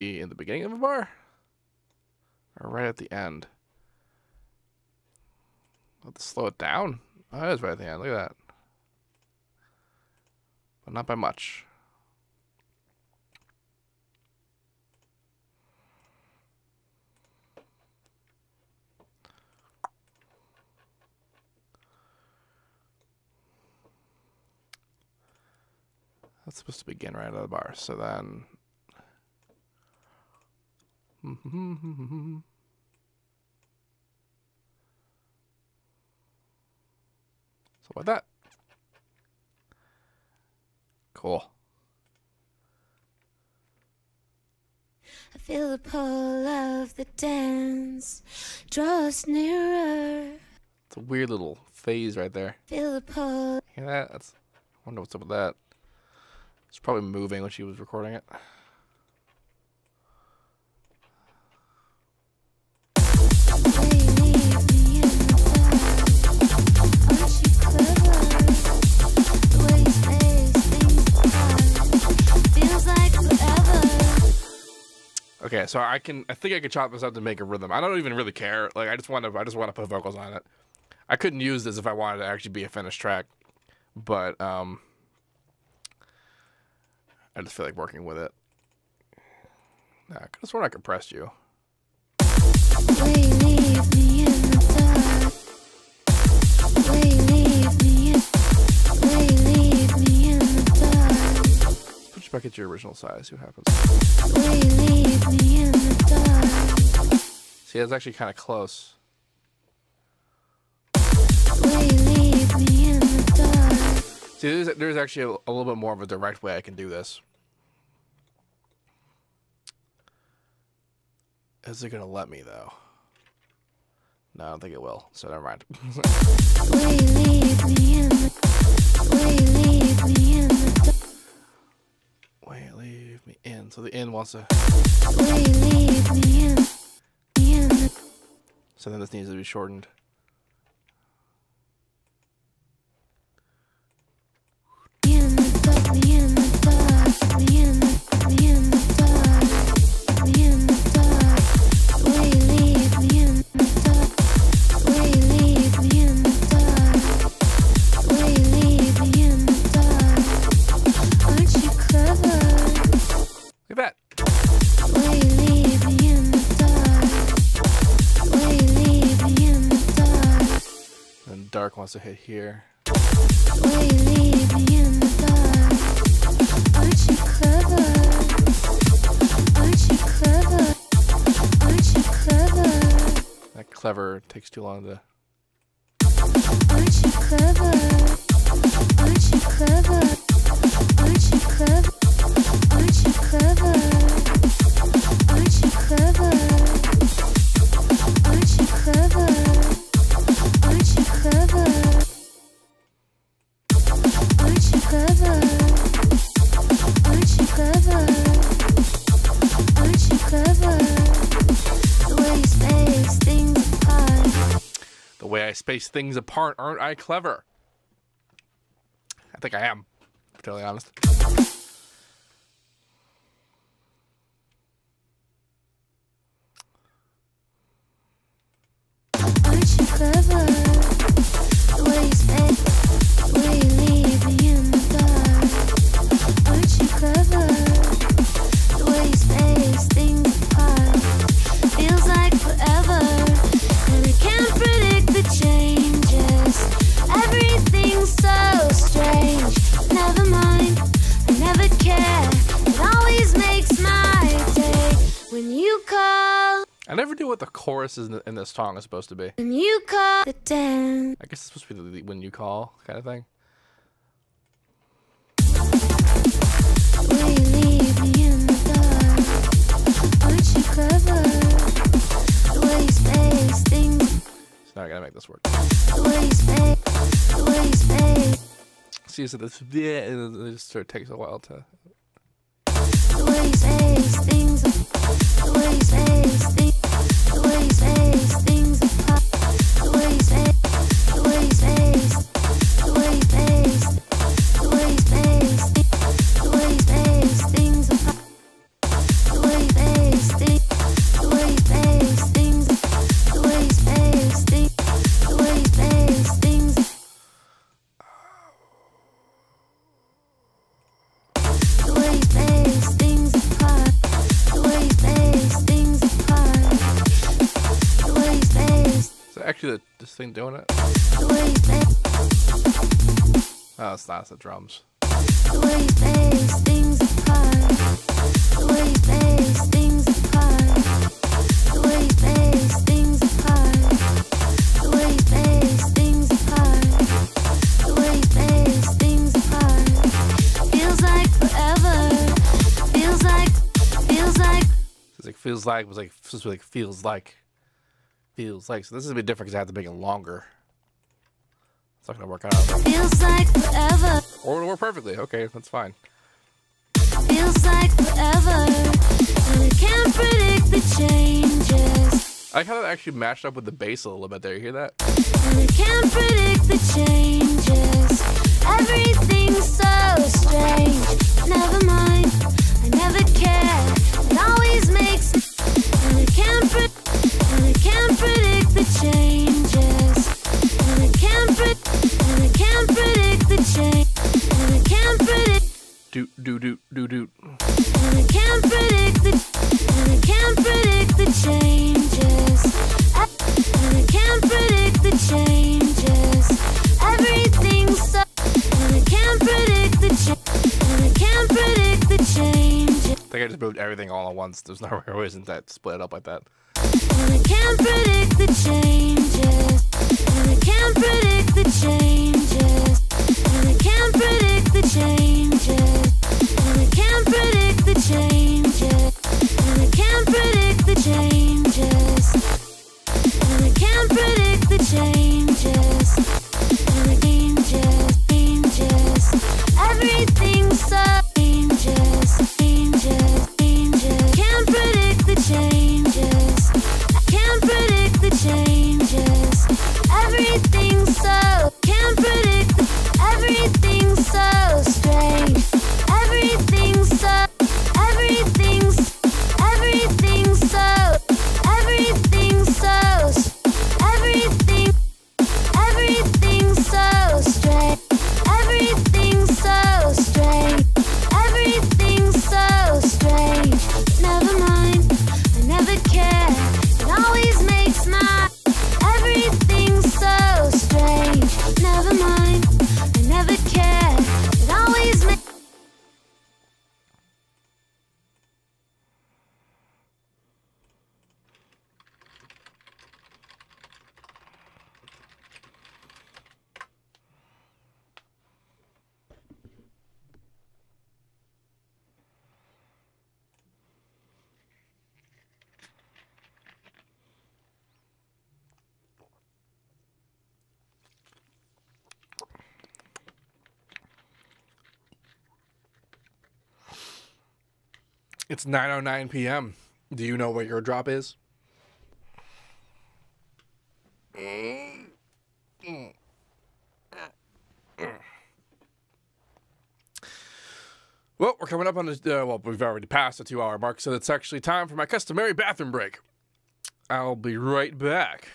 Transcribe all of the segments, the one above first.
in the beginning of a bar? Or right at the end? I'll have to slow it down. Oh, it is right at the end. Look at that. But not by much. That's supposed to begin right out of the bar. So then... So like that. Cool. I feel the pull of the dance, draw us nearer. It's a weird little phase right there. Feel the pull. Hear that? That's, I wonder what's up with that. It's probably moving when she was recording it. Okay, so I think I could chop this up to make a rhythm. I don't even really care. Like I just want to put vocals on it. I couldn't use this if I wanted to actually be a finished track, but I just feel like working with it. Nah, I could have sworn I compressed you. Leave me in the dark. Leave me in the dark. Let's put you back at your original size. See what happens. Leave me in the dark. See, that's actually kind of close. Leave me in the dark. See, there's actually a little bit more of a direct way I can do this. Is it gonna let me though? No, I don't think it will. So never mind. Leave me in the Wait, leave me in. So the in wants to. leave me in the So then this needs to be shortened. Look at that. And dark wants to hit here. That clever takes too long to. Aren't you clever? Aren't you clever? Aren't you clever? Aren't you clever? Aren't you clever? Aren't you clever? Aren't you clever? Aren't you clever? Aren't you clever? Aren't you clever? The way you space things apart. The way I space things apart, aren't I clever? I think I am, to be totally honest. Aren't you clever? The way you space, the way you leave me in the dark. Aren't you clever? The way you space things apart. Feels like forever, and I can't predict the changes. Everything's so strange. Never mind, I never care. It always makes my day when you call. I never knew what the chorus is in this song is supposed to be. When you call the dance. I guess it's supposed to be the when you call kind of thing. Will you leave me in the dark? Aren't you clever? The way you space things. So now I gotta make this work. The way you space. The way you space. See, so this it just sort of takes a while to. The way you space things. The way you space things. The way you space things apart. The way you space. The way you space. The way you space. The way you space. The way you space things apart. The way you space. actually this thing doing it? The way you face, Oh, it's not. It's the drums. the way you face things apart. The way you face things apart. The way you face things apart. The way you face things apart. The way you face things apart. Feels like forever. Feels like. It's like feels like was like supposed to be like feels like. Feels like. So this is a bit different because I have to make it longer. It's not gonna work out. Feels like forever. Or it'll work perfectly. Okay, that's fine. Feels like forever. And I can't predict the changes. I like how that actually matched up with the bass a little bit there. You hear that? And I can't predict the changes. Everything's so strange. Never mind, I never care. It always makes. And I can't predict the changes. And I can't predict the change. And I can't predict. Doot. And I can't predict the. And I can't predict the changes. And I can't predict the changes. Everything's so. And I can't predict the and I can't predict the changes. I think I just moved everything all at once. There's no reason to split it up like that. And I can't predict the changes. And I can't predict the changes. And I can't predict the changes. And I can't predict the changes. And I can't predict the changes. And I can't predict the changes. And it changes. Everything's so changes. Can't predict the changes. Can't predict the changes. Everything's so. Can't predict. Everything's so strange. Everything's so. Everything's so. Everything's so. Everything's so strange. Everything's so strange. Everything's so strange. Never mind, I never care. It always makes my. Everything's so strange. Never mind, I never care. It always makes. It's 9:09 p.m. Do you know what your drop is? Well, we're coming up on this. Well, we've already passed the 2-hour mark, so it's actually time for my customary bathroom break. I'll be right back.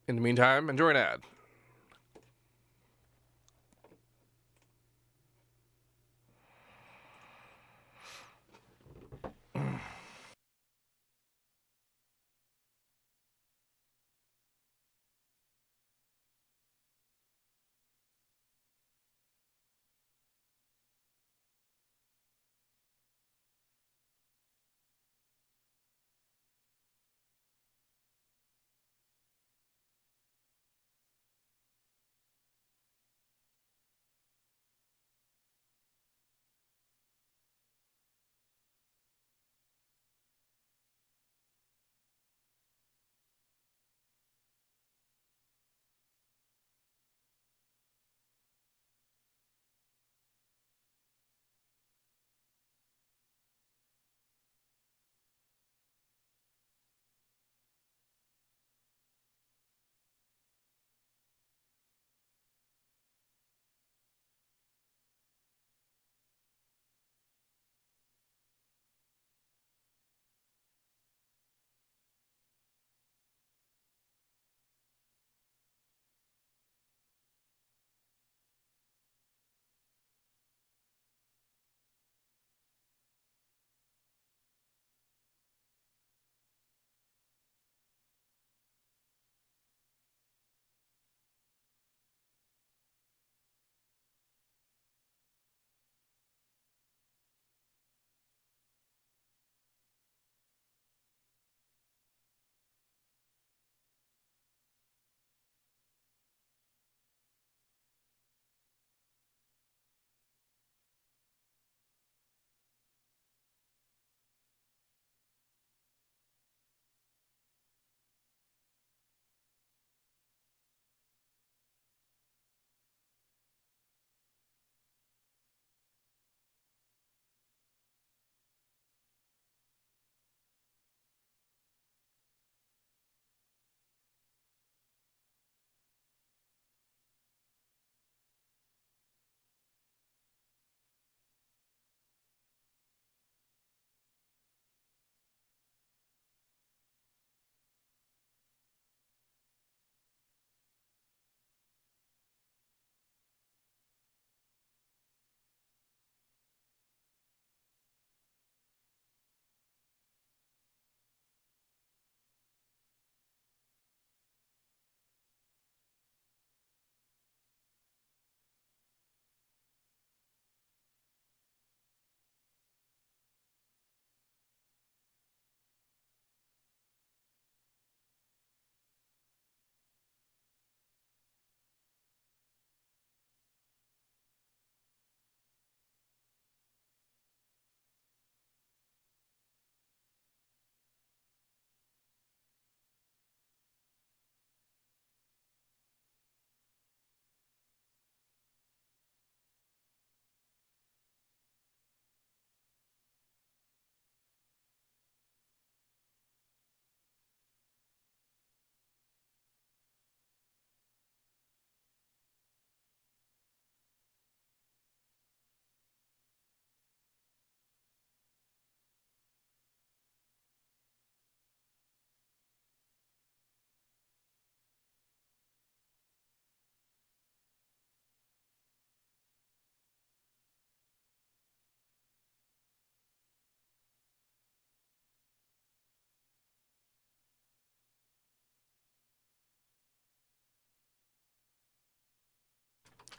In the meantime, enjoy an ad.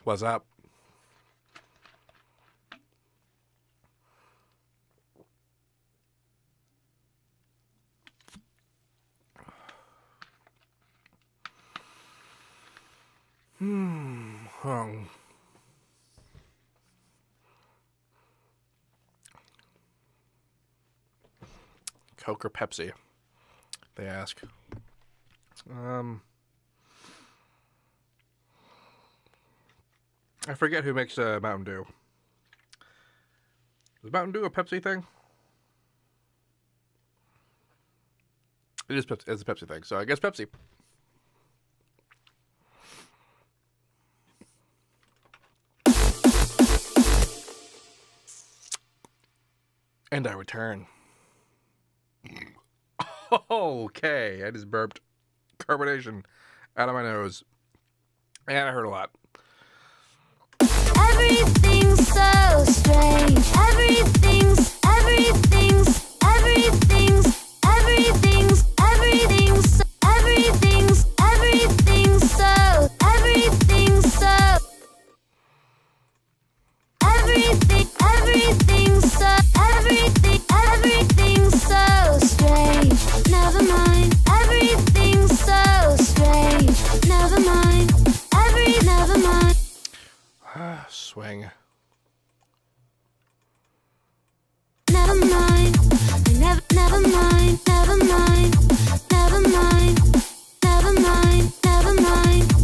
What's up? Coke or Pepsi? They ask. I forget who makes Mountain Dew. Is Mountain Dew a Pepsi thing? It is. It's a Pepsi thing, so I guess Pepsi. And I return. Okay, I just burped carbonation out of my nose, and I hurt a lot. Everything's so strange. Everything's so strange. Never mind. Everything's so strange. Never mind. Never mind. Swing. Never mind. Never mind. Never mind. Never mind. Never mind. Never mind.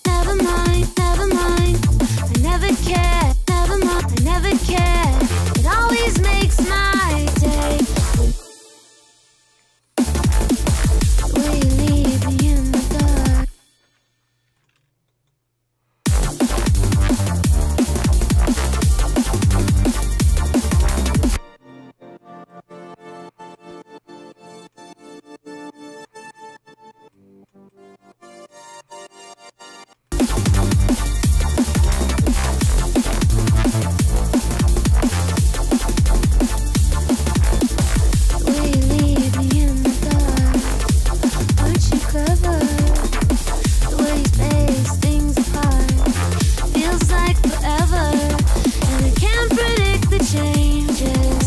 Never mind. Never mind. I never cared. Never mind. I never cared. It always makes my day. Will you leave me in the dark? Will you leave me in the dark? Aren't you clever? The way you space things apart feels like forever, and I can't predict the changes.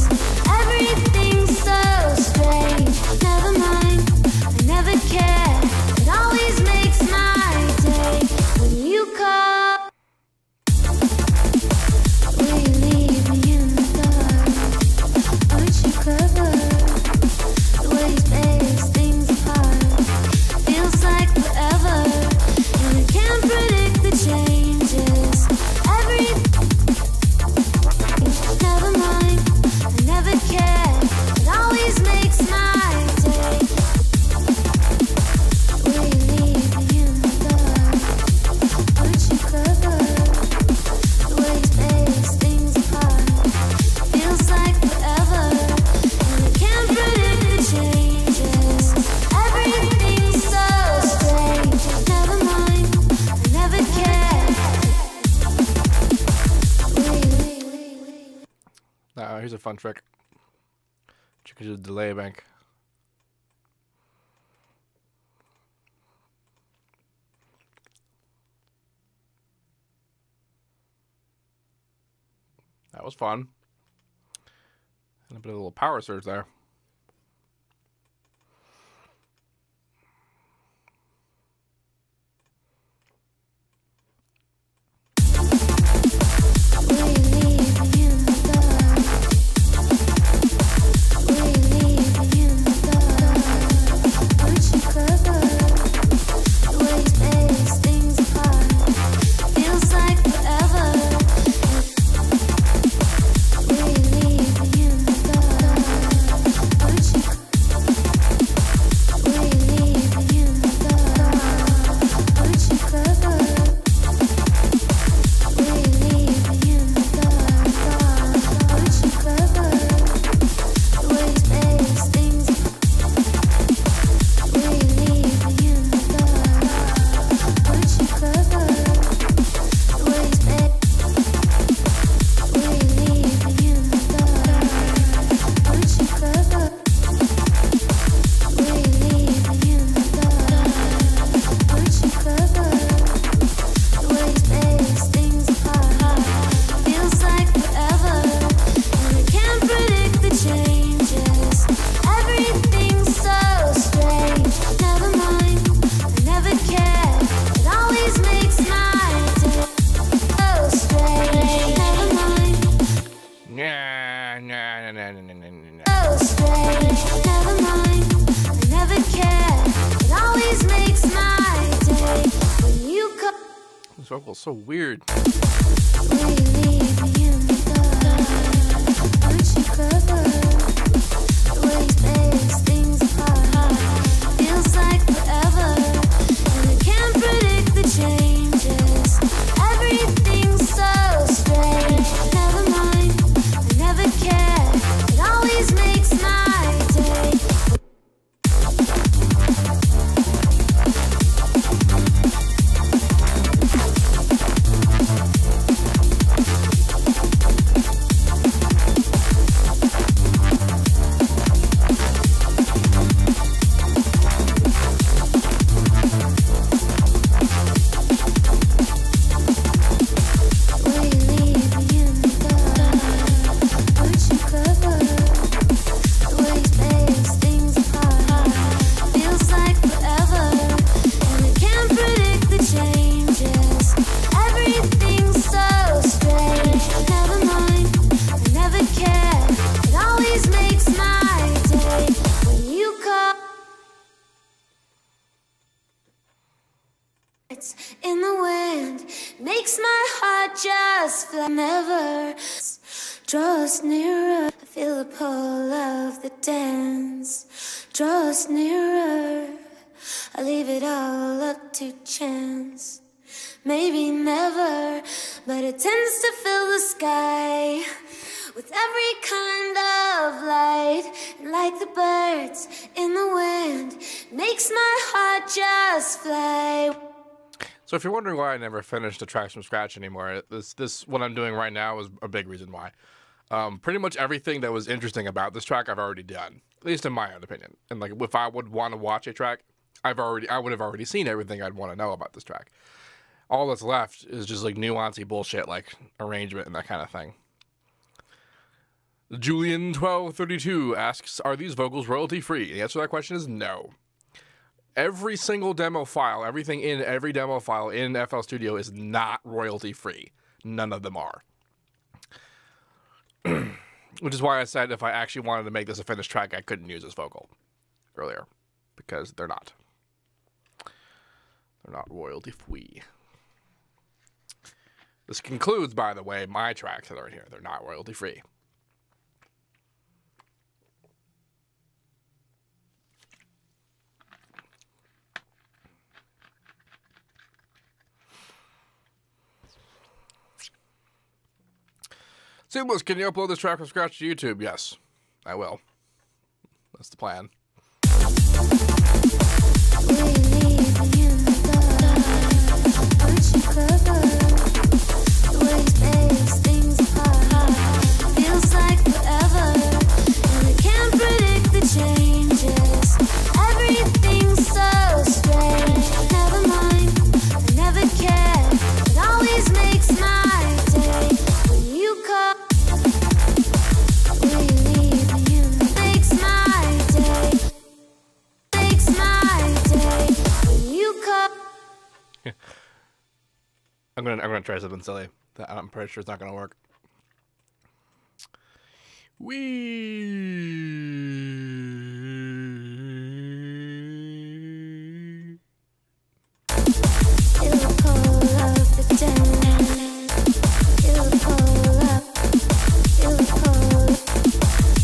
Everything's so strange. Never mind, I never care. It always makes my day when you call. Will you leave me in the dark? Aren't you clever? The way you space things apart feels like forever, and I can't predict the changes. Never mind, I never care. It always makes my day. Will you leave me in the dark? Aren't you clever? The way you space things apart feels like forever, and I can't predict the changes. Everything's so strange. Never mind, I never care. Here's a fun trick. Chicken to delay bank. That was fun. And a bit of a little power surge there. Will you leave me in the dark? Will you leave me in the dark? Aren't you clever? The way you space things apart feels like forever. Will you leave me in the dark? vocals so weird. Will you leave me in the dark? Aren't you clever? The way you space things apart feels like forever, and I can't predict the changes. Everything's so strange. Never mind, I never care. It always makes my day. In the wind makes my heart just fly. Never draw us nearer. I feel the pull of the dance. Draw us nearer. I leave it all up to chance. Maybe never, but it tends to fill the sky with every kind of light. And like the birds in the wind makes my heart just fly. So if you're wondering why I never finished the tracks from scratch anymore, this what I'm doing right now is a big reason why. Pretty much everything that was interesting about this track I've already done, at least in my own opinion. And like if I would want to watch a track, I would have already seen everything I'd want to know about this track. All that's left is just like nuancy bullshit like arrangement and that kind of thing. Julian1232 asks, are these vocals royalty free? The answer to that question is no. Every single demo file, everything in every demo file in FL Studio is not royalty free. None of them are. Which is why I said if I actually wanted to make this a finished track, I couldn't use this vocal earlier. Because they're not. They're not royalty free. This concludes, by the way, my tracks that are in here. They're not royalty free. Seamless, can you upload this track from scratch to YouTube? Yes, I will. That's the plan. Will you leave me in the dark? Aren't you clever? The way you space things apart feels like forever, and I can't predict the changes. Everything's so strange. Never mind, I never care. It always makes my day when you call. Will you leave me in the makes my day? Makes my day when you call. I'm gonna try something silly that I'm pretty sure it's not gonna work. Feel the pull of the dance. Feel the pull up. Feel the pull.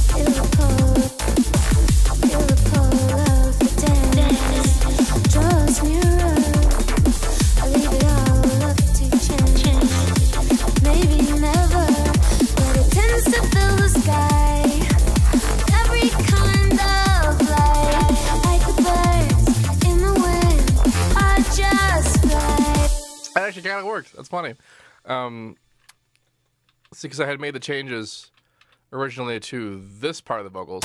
Feel the pull. Feel the pull of the dance. Draw us nearer. I leave it all up to chance. Maybe never, but it tends to fill the sky with every kind of light. Like the birds in the wind are just fly. That actually kind of worked. That's funny. See, because I had made the changes originally to this part of the vocals,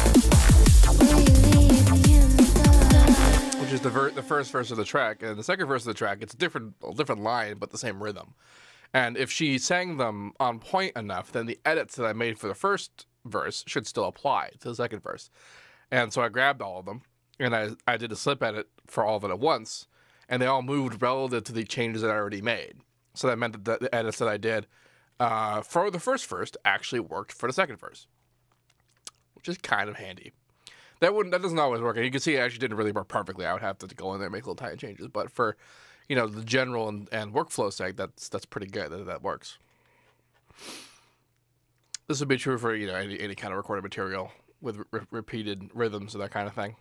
Will you leave me in the dark? which is the first verse of the track, and the second verse of the track. It's a different line, but the same rhythm. And if she sang them on point enough, then the edits that I made for the first verse should still apply to the second verse. And so I grabbed all of them, and I did a slip edit for all of it at once, and they all moved relative to the changes that I already made. So that meant that the edits that I did for the first verse actually worked for the second verse, which is kind of handy. That doesn't always work. And you can see it actually didn't really work perfectly. I would have to go in there and make little tiny changes. But for, you know, the general and workflow sake, that's pretty good. That works. This would be true for, you know, any kind of recorded material with repeated rhythms and that kind of thing.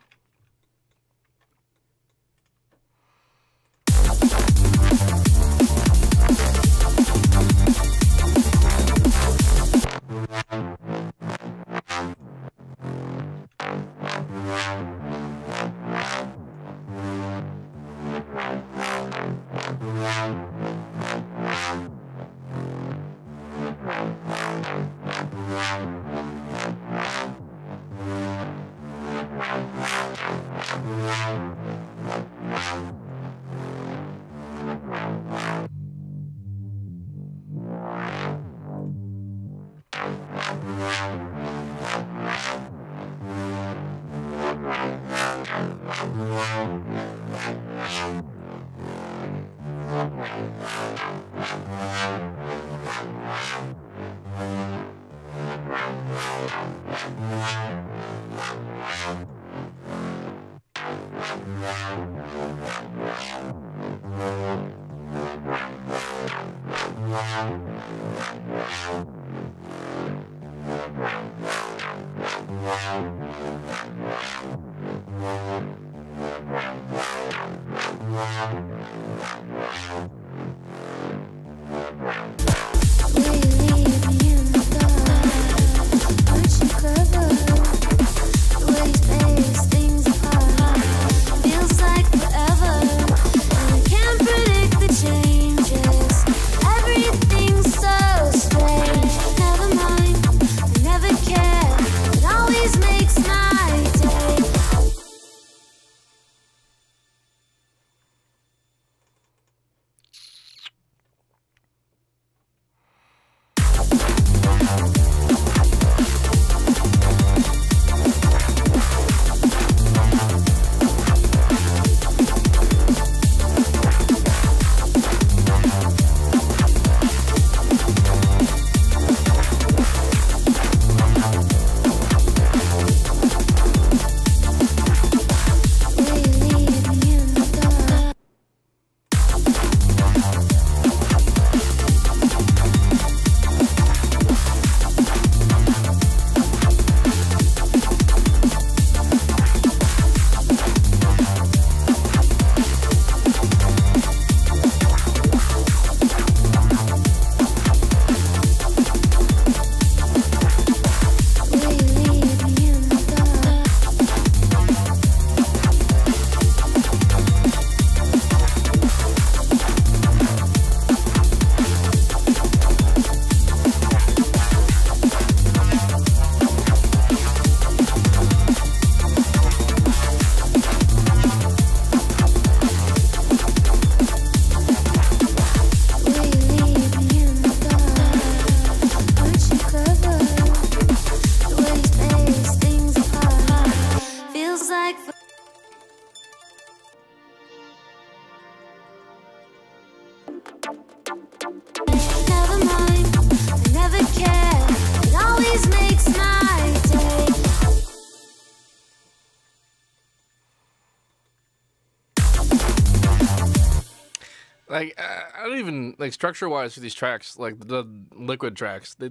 Like, I don't even, like, structure-wise for these tracks, like, the liquid tracks, they're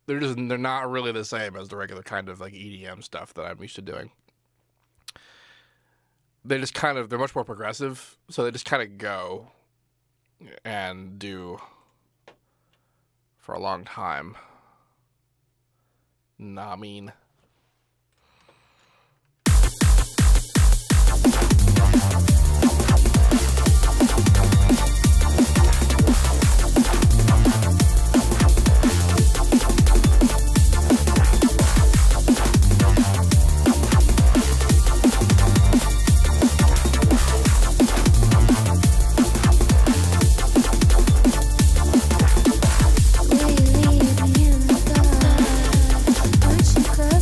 not really the same as the regular kind of, like, EDM stuff that I'm used to doing. They just kind of, they're much more progressive, so they just kind of go and do for a long time. Nah, I mean... Will you leave me in the dark? Aren't you clever?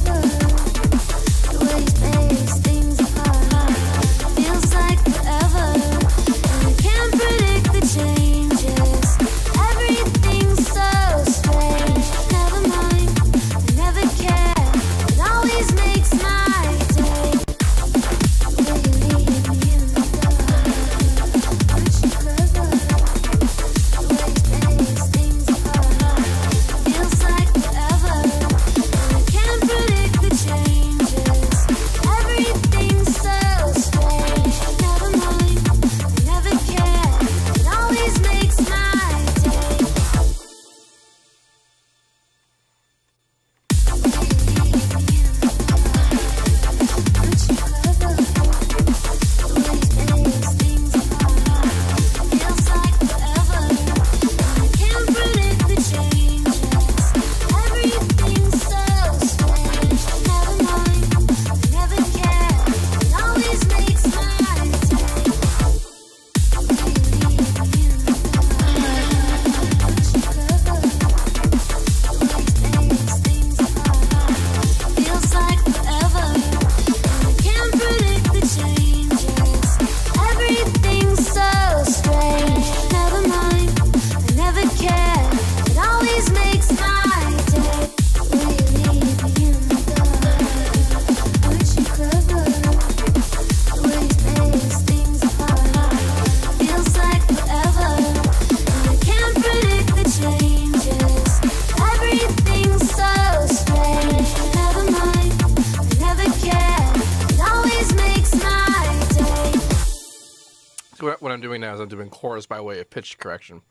What I'm doing now is I'm doing chorus by way of pitch correction.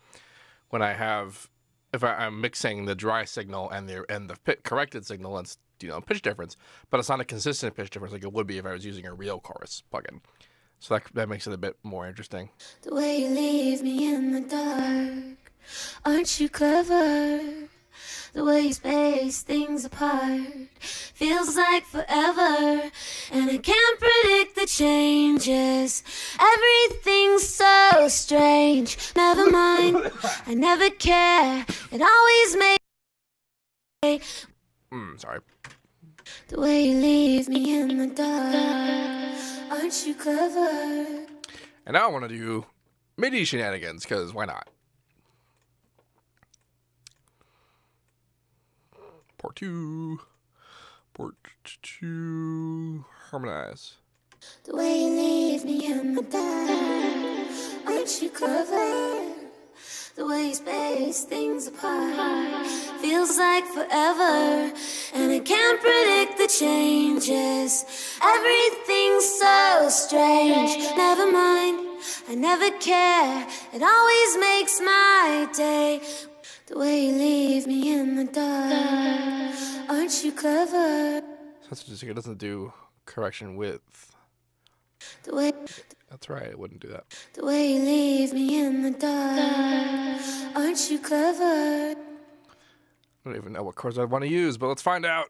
When I have, if I'm mixing the dry signal and the corrected signal, it's pitch difference, but it's not a consistent pitch difference like it would be if I was using a real chorus plugin. So that makes it a bit more interesting. The way you leave me in the dark, aren't you clever? The way you space things apart feels like forever, and I can't predict the changes. Everything's so strange. Never mind, I never care. It always makes. Sorry. The way you leave me in the dark, aren't you clever? And now I want to do MIDI shenanigans, because why not? Port 2, harmonize. The way you leave me in the dark, aren't you clever? The way you space things apart feels like forever, and I can't predict the changes. Everything's so strange. Never mind, I never care. It always makes my day. The way you leave me in the dark, aren't you clever? That's interesting. It doesn't do correction width. The way. That's right. It wouldn't do that. The way you leave me in the dark, aren't you clever? I don't even know what chords I want to use, but let's find out.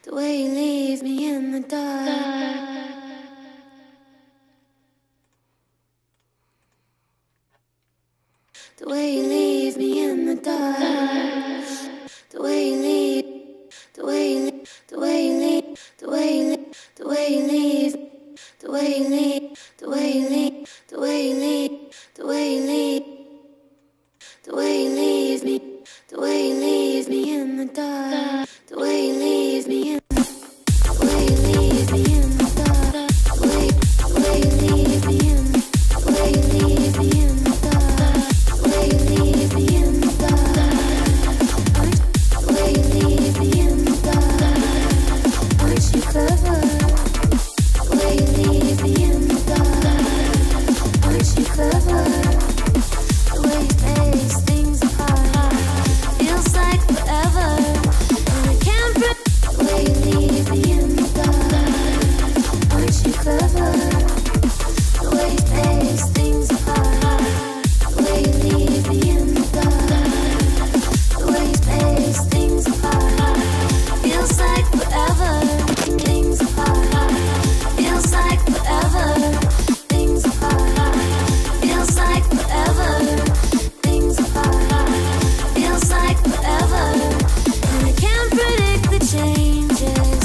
The way you leave me in the dark. The way you leave me in the dark. The way you leave. The way you leave. The way you leave. The way you leave. The way you leave. The way you leave. The way you leave. The way you leave. The way you leave. The way you leave me. The way you leave me in the dark. The way you leave me in. The way you leave me in the dark. The way you leave me in. The way you leave me in the dark. The way you leave me in the dark. The way you leave me in the dark. Aren't you clever? The way you leave me in the dark. Aren't you clever? The way you space things apart feels like forever, and I can't breathe. The way you leave me in the dark, aren't you clever? The way you space things apart, the way you leave me in the dark, the way you space things apart feels like forever. Things apart feels like forever. Things apart feels like forever. Things apart feels like forever, and I can't predict the changes.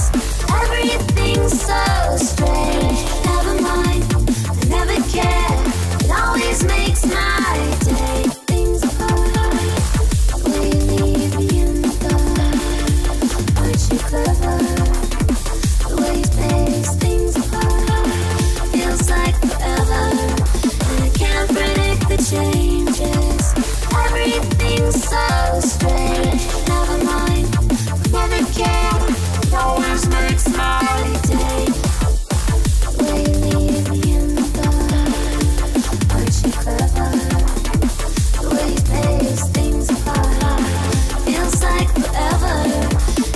Everything's so strange. Never mind, I never care. It always makes my day. Things apart, the way you leave me in the dark. Aren't you clever? The way you space things apart feels like forever, and I can't predict the changes. Everything's so strange. Never mind, never care. It always makes my day. The way you leave me in the dark, aren't you clever? The way you space things apart feels like forever,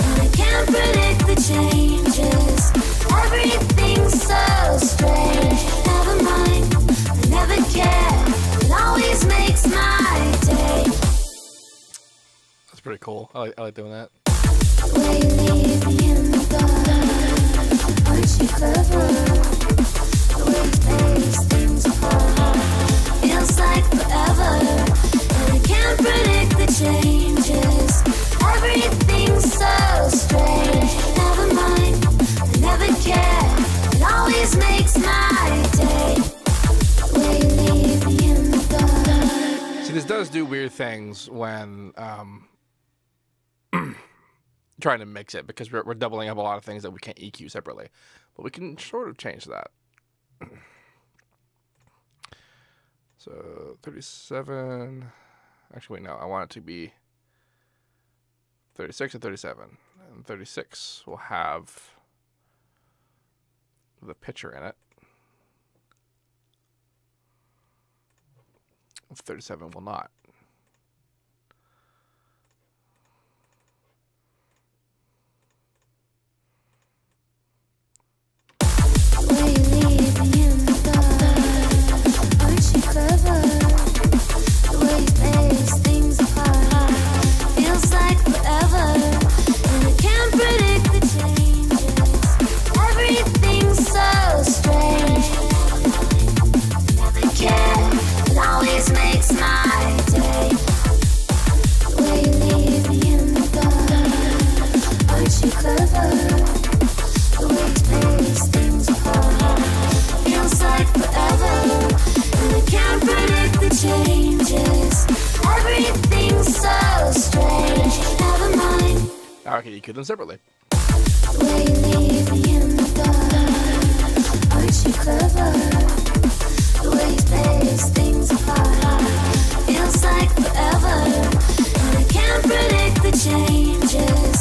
and I can't predict the changes. Everything's so strange. Never mind, I never care. It always makes my day. That's pretty cool. I like doing that. The way you leave me in the dark, aren't you clever? The way you space things apart feels like forever, and I can't predict the changes. Everything's so strange. Never mind, I never care. It always makes my day. The way you leave me in the dark. See, this does do weird things when trying to mix it, because we're doubling up a lot of things that we can't EQ separately, but we can sort of change that. So 37. Actually, wait, no, I want it to be 36 and 37. And 36 will have the picture in it. 37 will not. Why you leave me in the dark? Aren't you clever? The way you space things apart feels like forever, and I can't predict the changes. Everything's so strange. Never care, it always makes my day. The way you leave me in the dark. Aren't you clever? The way you space things apart feels like forever, and I can't predict the changes. Everything's so strange. Never mind. Now I can EQ them separately. The way you leave me in the dark. Aren't you clever? The way you space things apart feels like forever, and I can't predict the changes.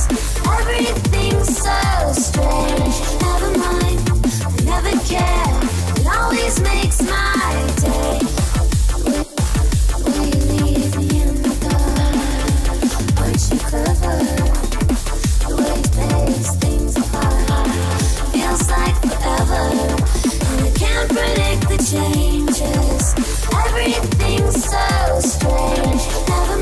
Everything's so strange. Never mind, I never care. It always makes my day. The way you leave me in the dark. Aren't you clever? The way you space things apart feels like forever, and I can't predict the changes. Everything's so strange. Never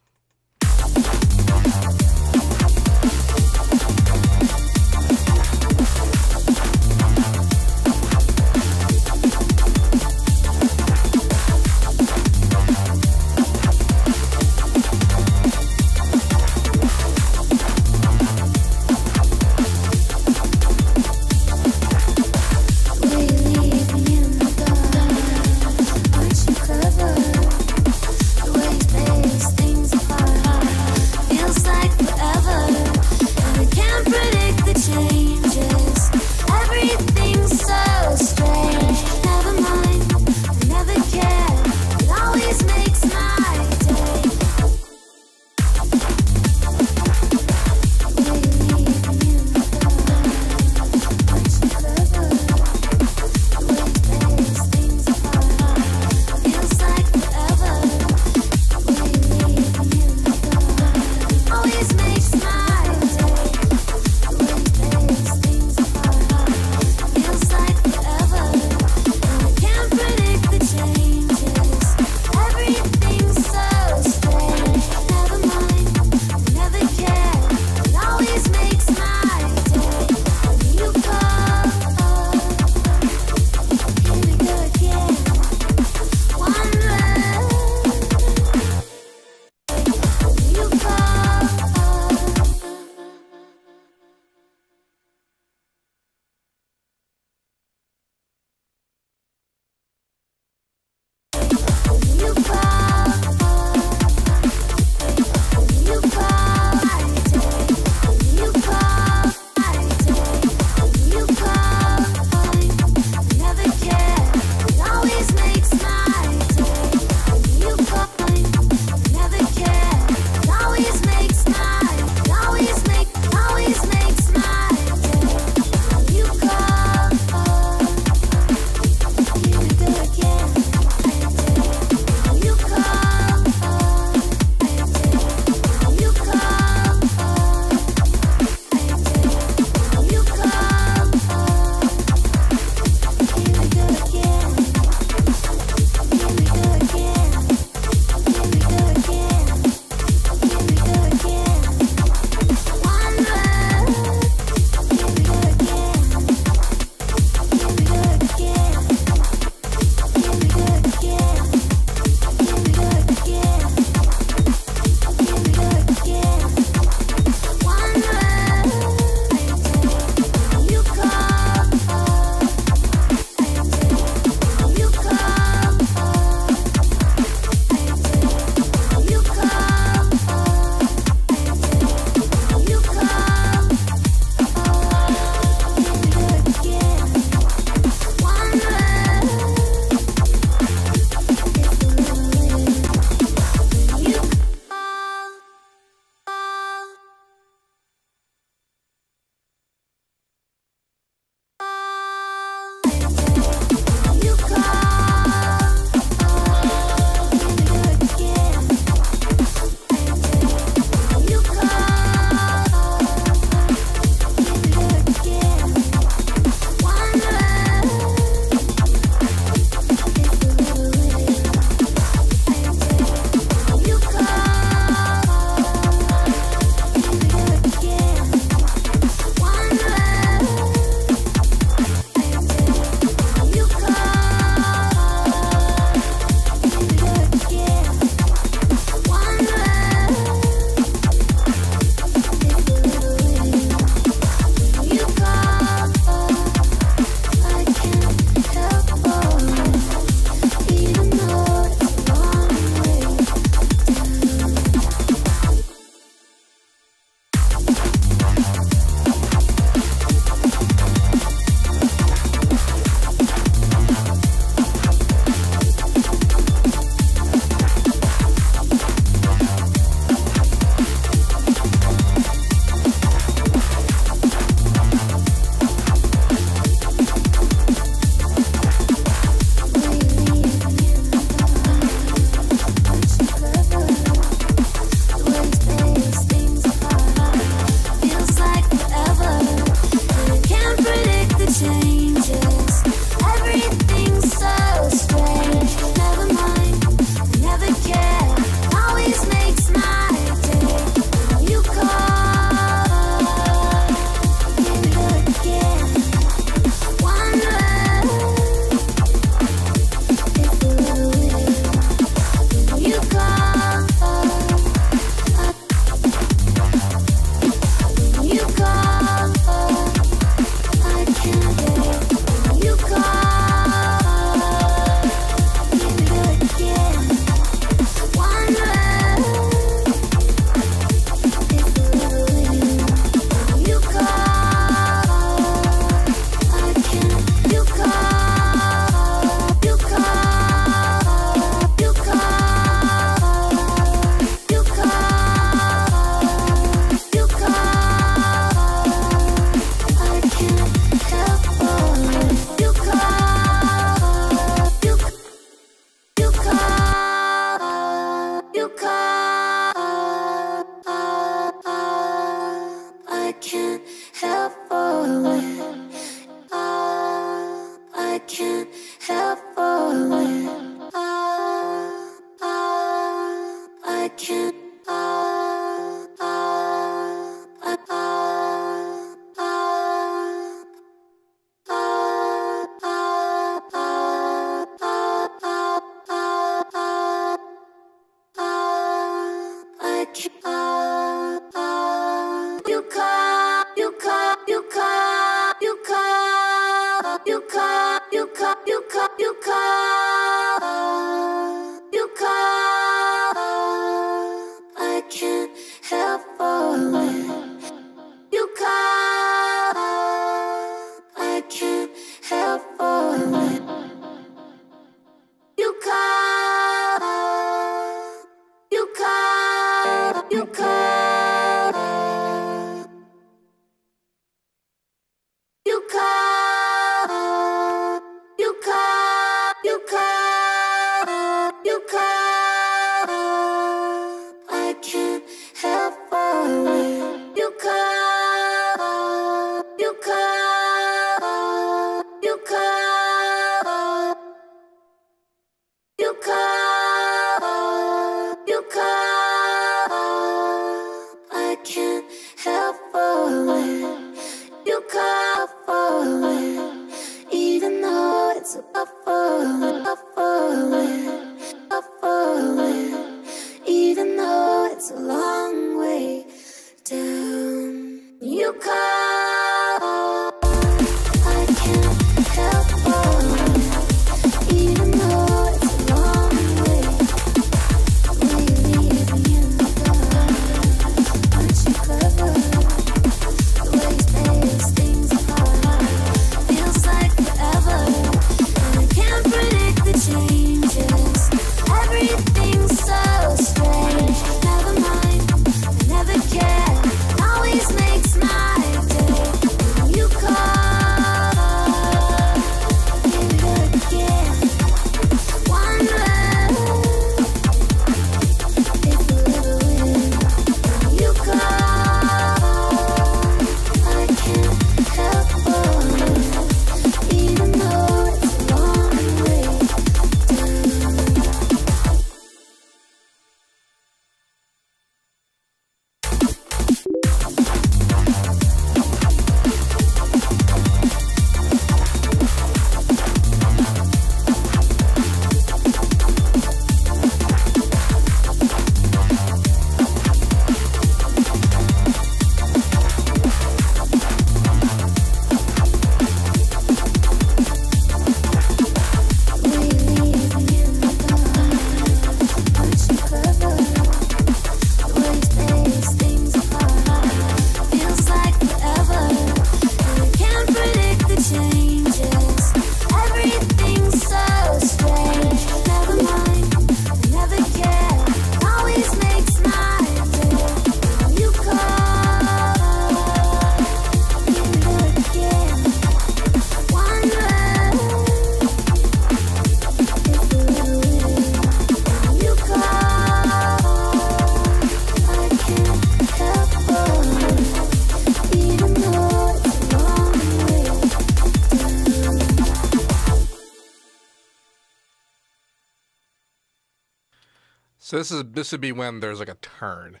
So this would be when there's like a turn.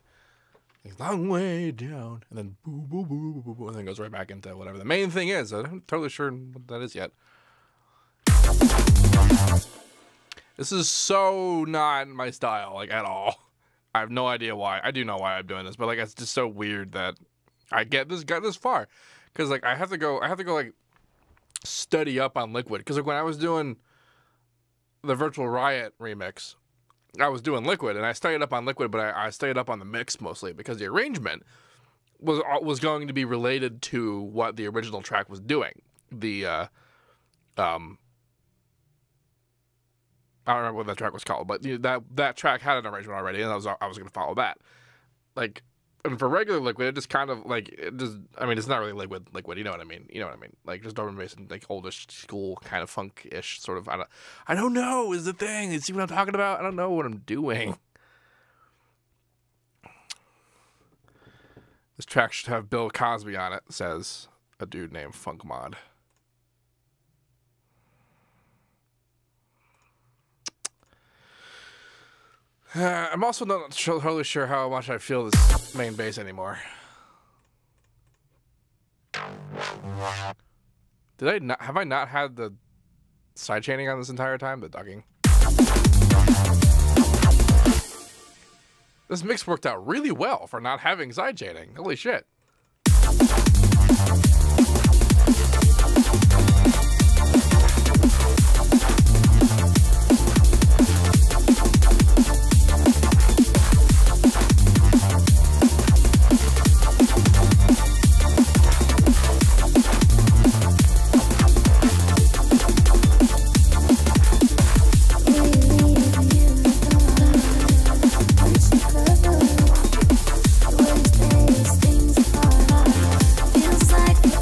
Like, long way down, and then boo, boo, boo, boo, boo, boo, and then goes right back into whatever the main thing is. I'm not totally sure what that is yet. This is so not my style, like, at all. I have no idea why. I do know why I'm doing this, but like it's just so weird that I got this far. Because like I have to go like study up on Liquid. Because like when I was doing the Virtual Riot remix, I was doing Liquid and I studied up on Liquid, but I studied up on the mix mostly because the arrangement was going to be related to what the original track was doing. I don't remember what that track was called, but that track had an arrangement already, and I was going to follow that. Like, and for regular Liquid, it just kind of like I mean, it's not really liquid. You know what I mean? You know what I mean? Like just drum and bass and like oldish school kind of funk-ish sort of. I don't know is the thing. You see what I'm talking about? I don't know what I'm doing. This track should have Bill Cosby on it, says a dude named Funk Mod. I'm also not totally sure how much I feel this main bass anymore. Have I not had the sidechaining on this entire time? The ducking. This mix worked out really well for not having sidechaining. Holy shit. Feels like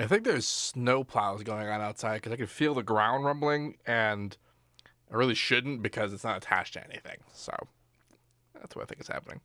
I think there's snow plows going on outside because I can feel the ground rumbling, and I really shouldn't because it's not attached to anything. So that's what I think is happening.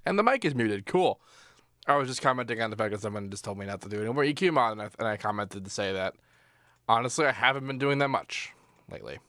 And the mic is muted. Cool. I was just commenting on the fact that someone just told me not to do anymore EQ mod, and I commented to say that, honestly, I haven't been doing that much lately.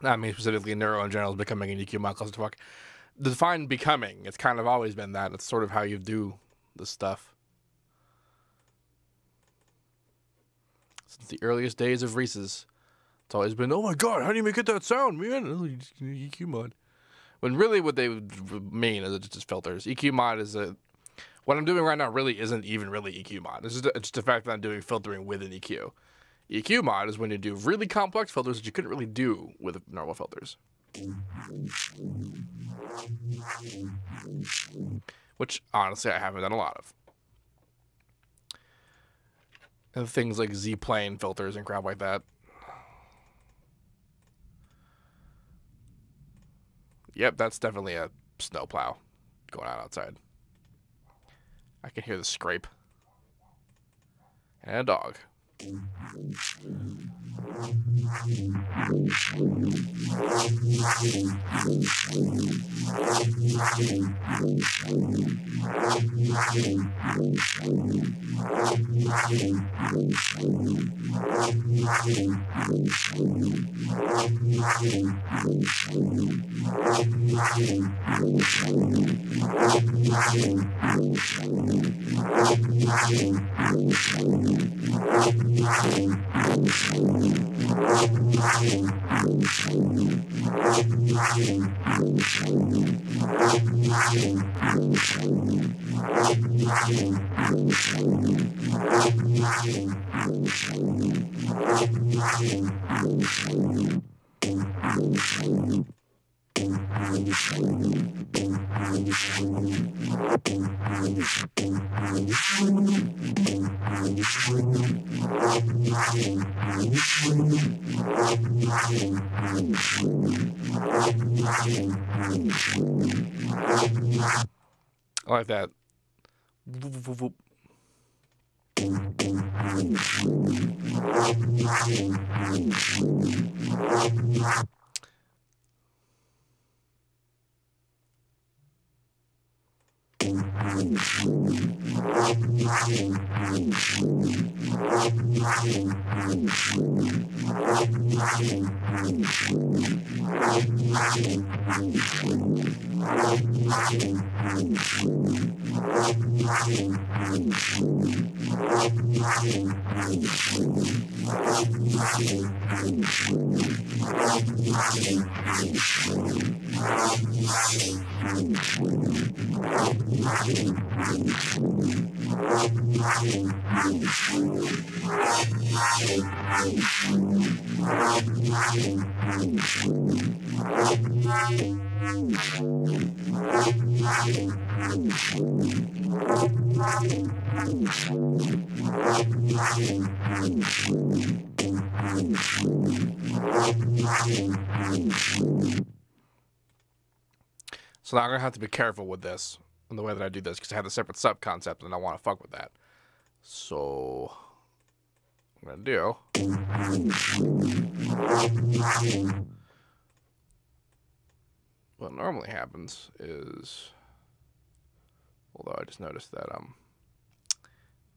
Not me specifically, neuro in general is becoming an EQ mod clusterfuck. Define becoming. It's kind of always been that. It's sort of how you do this stuff. Since the earliest days of Reese's, it's always been, oh my god, how do you make it that sound, man? Oh, you just need EQ mod. When really what they would mean is it's just filters. EQ mod is a... What I'm doing right now really isn't even really EQ mod. It's just the fact that I'm doing filtering with an EQ. EQ mod is when you do really complex filters that you couldn't really do with normal filters. Which, honestly, I haven't done a lot of. And things like Z-plane filters and crap like that. Yep, that's definitely a snowplow going on outside. I can hear the scrape. And a dog. I like that. So now I'm going to have to be careful with this and the way that I do this because I have a separate sub-concept and I want to fuck with that. So what I'm going to do, what normally happens is, although I just noticed that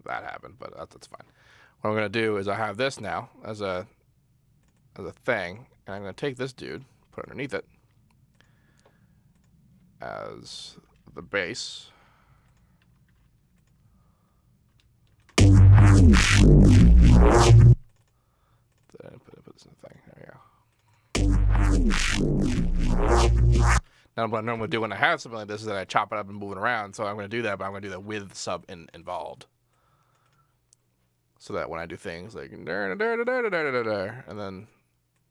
that happened, but that's fine. What I'm going to do is I have this now as a thing, and I'm going to take this dude, put it underneath it as the base. Then put this in the thing. There we go. Now, what I normally do when I have something like this is that I chop it up and move it around. So I'm going to do that, but I'm going to do that with sub involved. So that when I do things like and then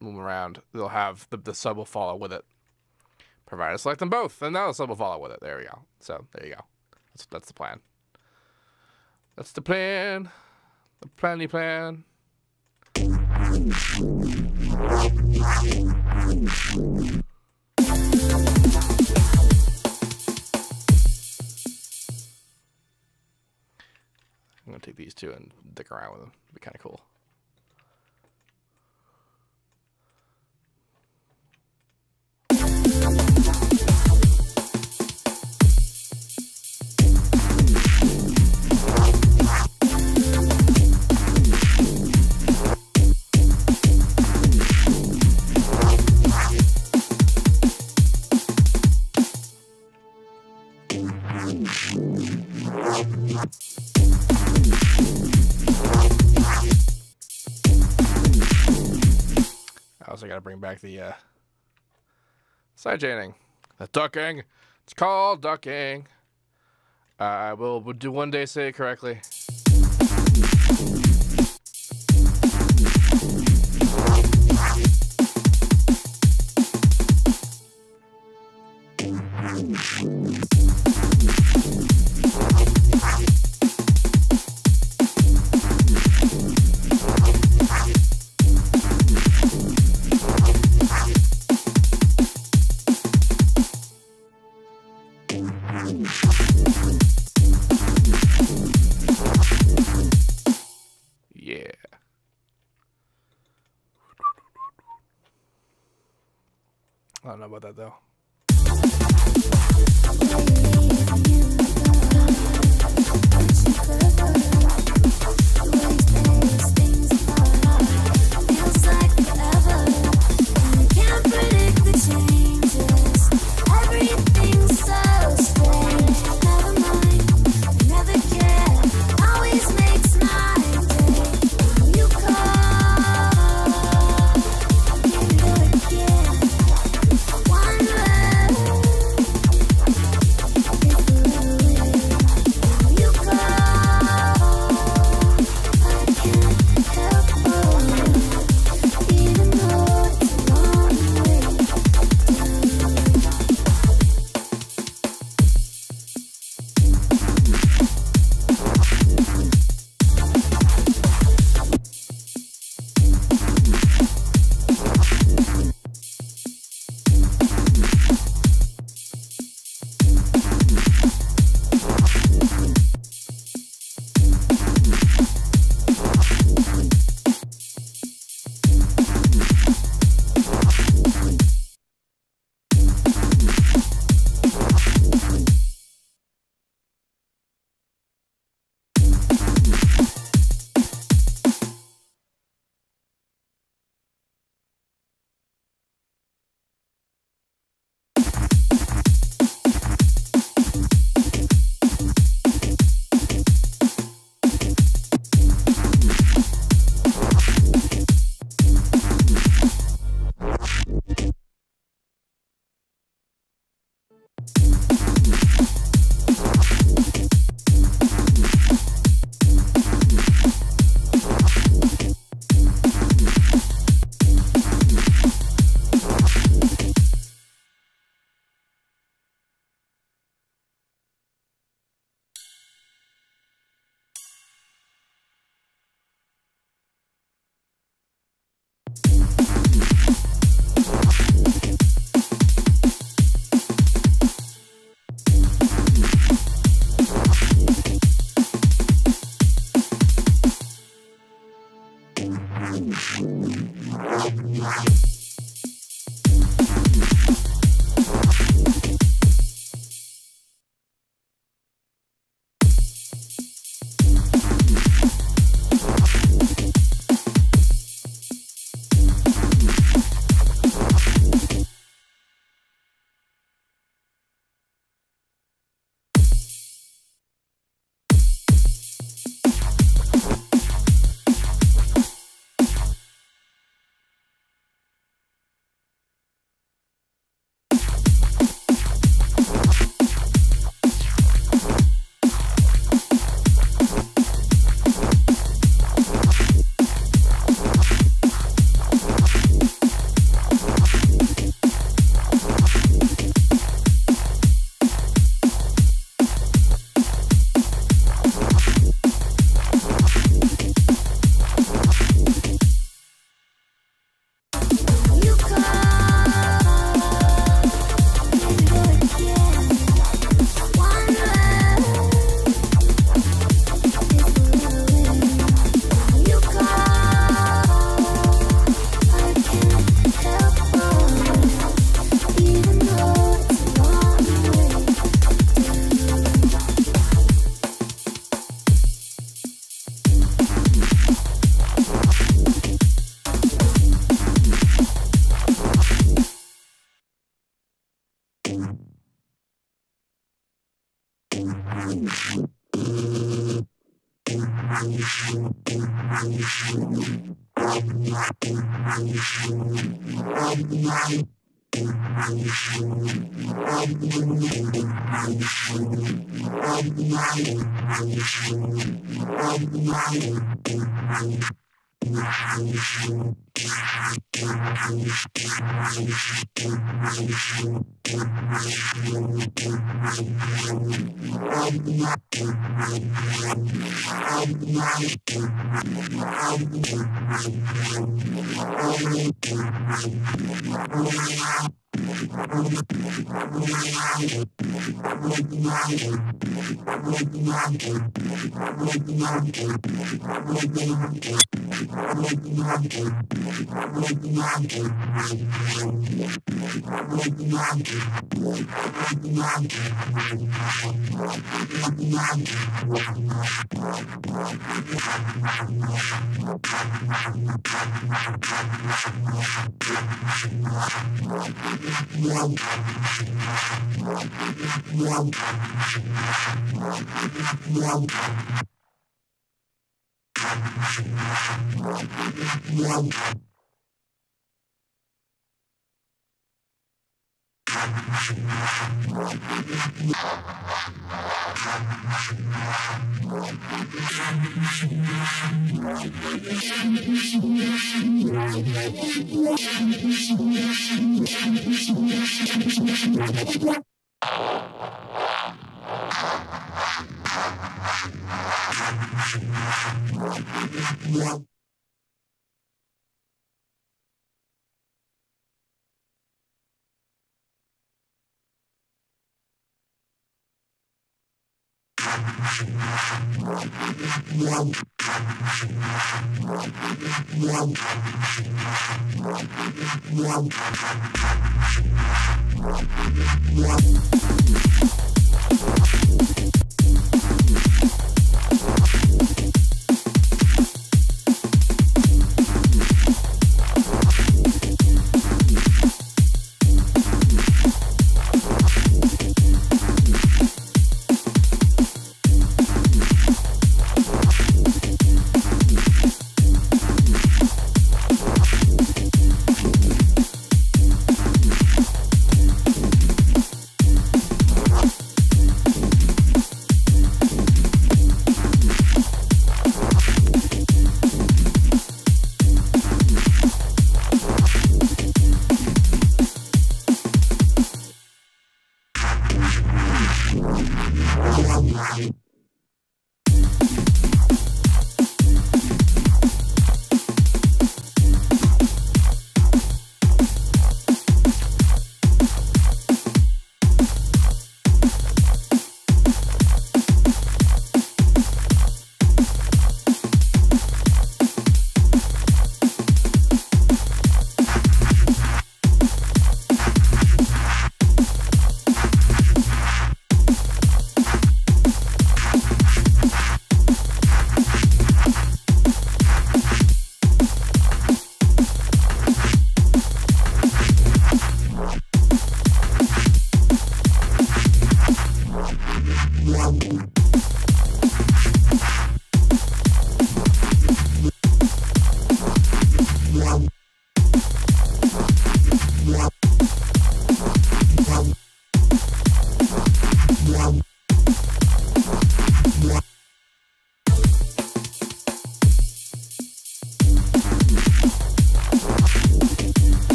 move them around, they'll have the sub will follow with it. Provided I select them both, and now the sub will follow with it. There we go. So there you go. That's the plan. That's the plan. The planny plan. I'm gonna take these two and dick around with them. It'd be kind of cool. I also got to bring back the side chaining. The ducking. It's called ducking. I will do one day say it correctly. Yeah. I don't know about that though. Feels like forever. You can't predict the changes. Everything's so strange. Never mind, I never care. Always makes my day. You call, here we go again. One less, if you call, I can't help but even though it's a long way down.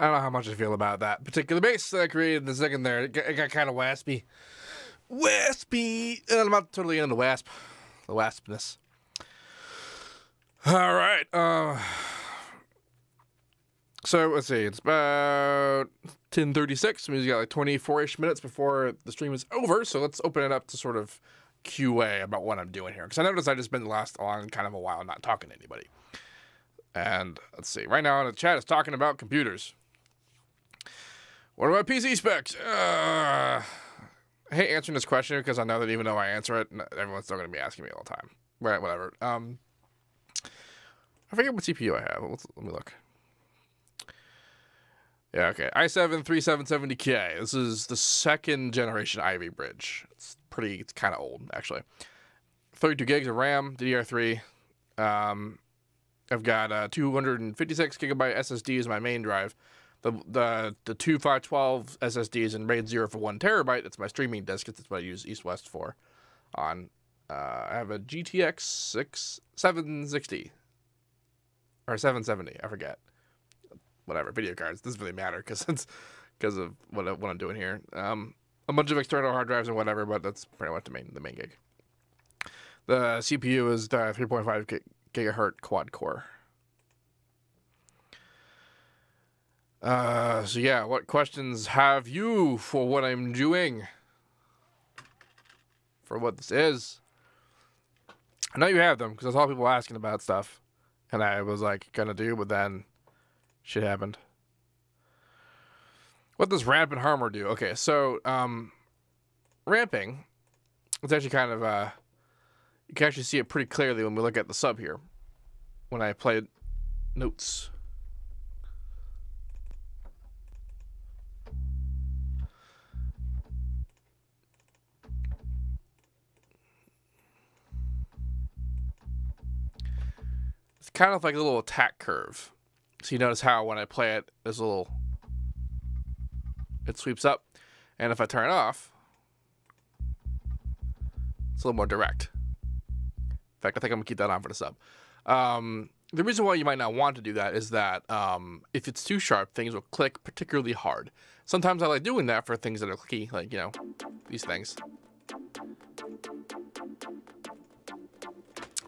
I don't know how much I feel about that particular bass that I created in the second there. It got kind of waspy. Waspy! And I'm not totally into the waspness. All right. So let's see. It's about 10:36. Means you got like 24-ish minutes before the stream is over. So let's open it up to sort of QA about what I'm doing here, because I noticed I just been last long kind of a while not talking to anybody. And let's see. Right now, the chat is talking about computers. What are my PC specs? I hate answering this question because I know that even though I answer it, everyone's still going to be asking me all the time. Right, whatever. I forget what CPU I have. Let me look. Yeah, okay. i7-3770K. This is the second generation Ivy bridge. It's kind of old, actually. 32 gigs of RAM, DDR3. I've got 256 gigabyte SSD as my main drive. The two 512 SSDs and RAID 0 for 1 terabyte. That's my streaming disk. That's what I use East-West for. I have a GTX 760 or 770. I forget. Whatever, video cards. Doesn't really matter because of what I'm doing here. A bunch of external hard drives and whatever, but that's pretty much the main gig. The CPU is the 3.5 gigahertz quad core. So yeah, what questions have you for what I'm doing? For what this is? I know you have them, because I saw people asking about stuff. And I was like, gonna do, but then shit happened. What does ramp and harmor do? Okay, so, ramping, it's actually kind of, you can actually see it pretty clearly when we look at the sub here. When I play notes. It's kind of like a little attack curve. So you notice how when I play it, there's a little, it sweeps up. And if I turn it off, it's a little more direct. In fact, I think I'm gonna keep that on for the sub. The reason why you might not want to do that is that if it's too sharp, things will click particularly hard. Sometimes I like doing that for things that are clicky, like, you know, these things.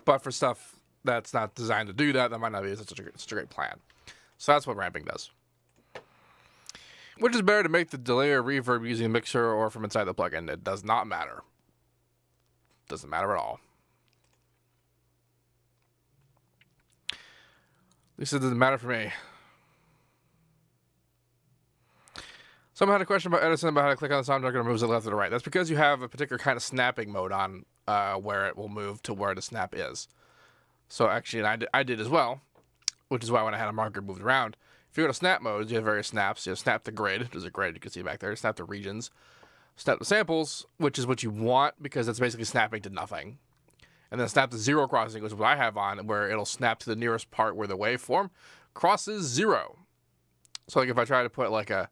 But for stuff that's not designed to do that, that might not be such a great plan. So that's what ramping does. Which is better to make the delay or reverb using a mixer or from inside the plugin? It does not matter. Doesn't matter at all. At least it doesn't matter for me. Someone had a question about Edison about how to click on the sound tracker and moves it left or the right. That's because you have a particular kind of snapping mode on where it will move to where the snap is. So actually, and I did as well, which is why when I had a marker moved around. If you go to snap modes, you have various snaps. You have snap the grid. There's a grid you can see back there. Snap the regions. Snap the samples, which is what you want because it's basically snapping to nothing. And then snap the zero crossing, which is what I have on, where it'll snap to the nearest part where the waveform crosses 0. So like if I try to put like a,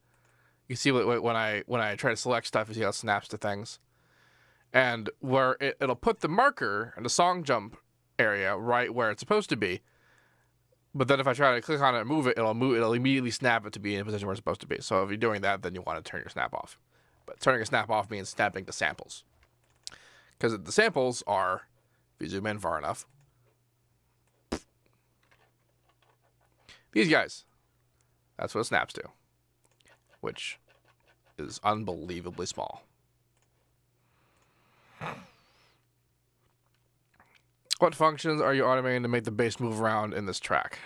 you see when I try to select stuff, you see how it snaps to things. And where it'll put the marker in the song jump area right where it's supposed to be. But then if I try to click on it and move it, it'll immediately snap it to be in a position where it's supposed to be. So if you're doing that, then you want to turn your snap off. But turning a snap off means snapping to samples. Because the samples are, if you zoom in far enough, these guys. That's what it snaps to. Which is unbelievably small. What functions are you automating to make the bass move around in this track?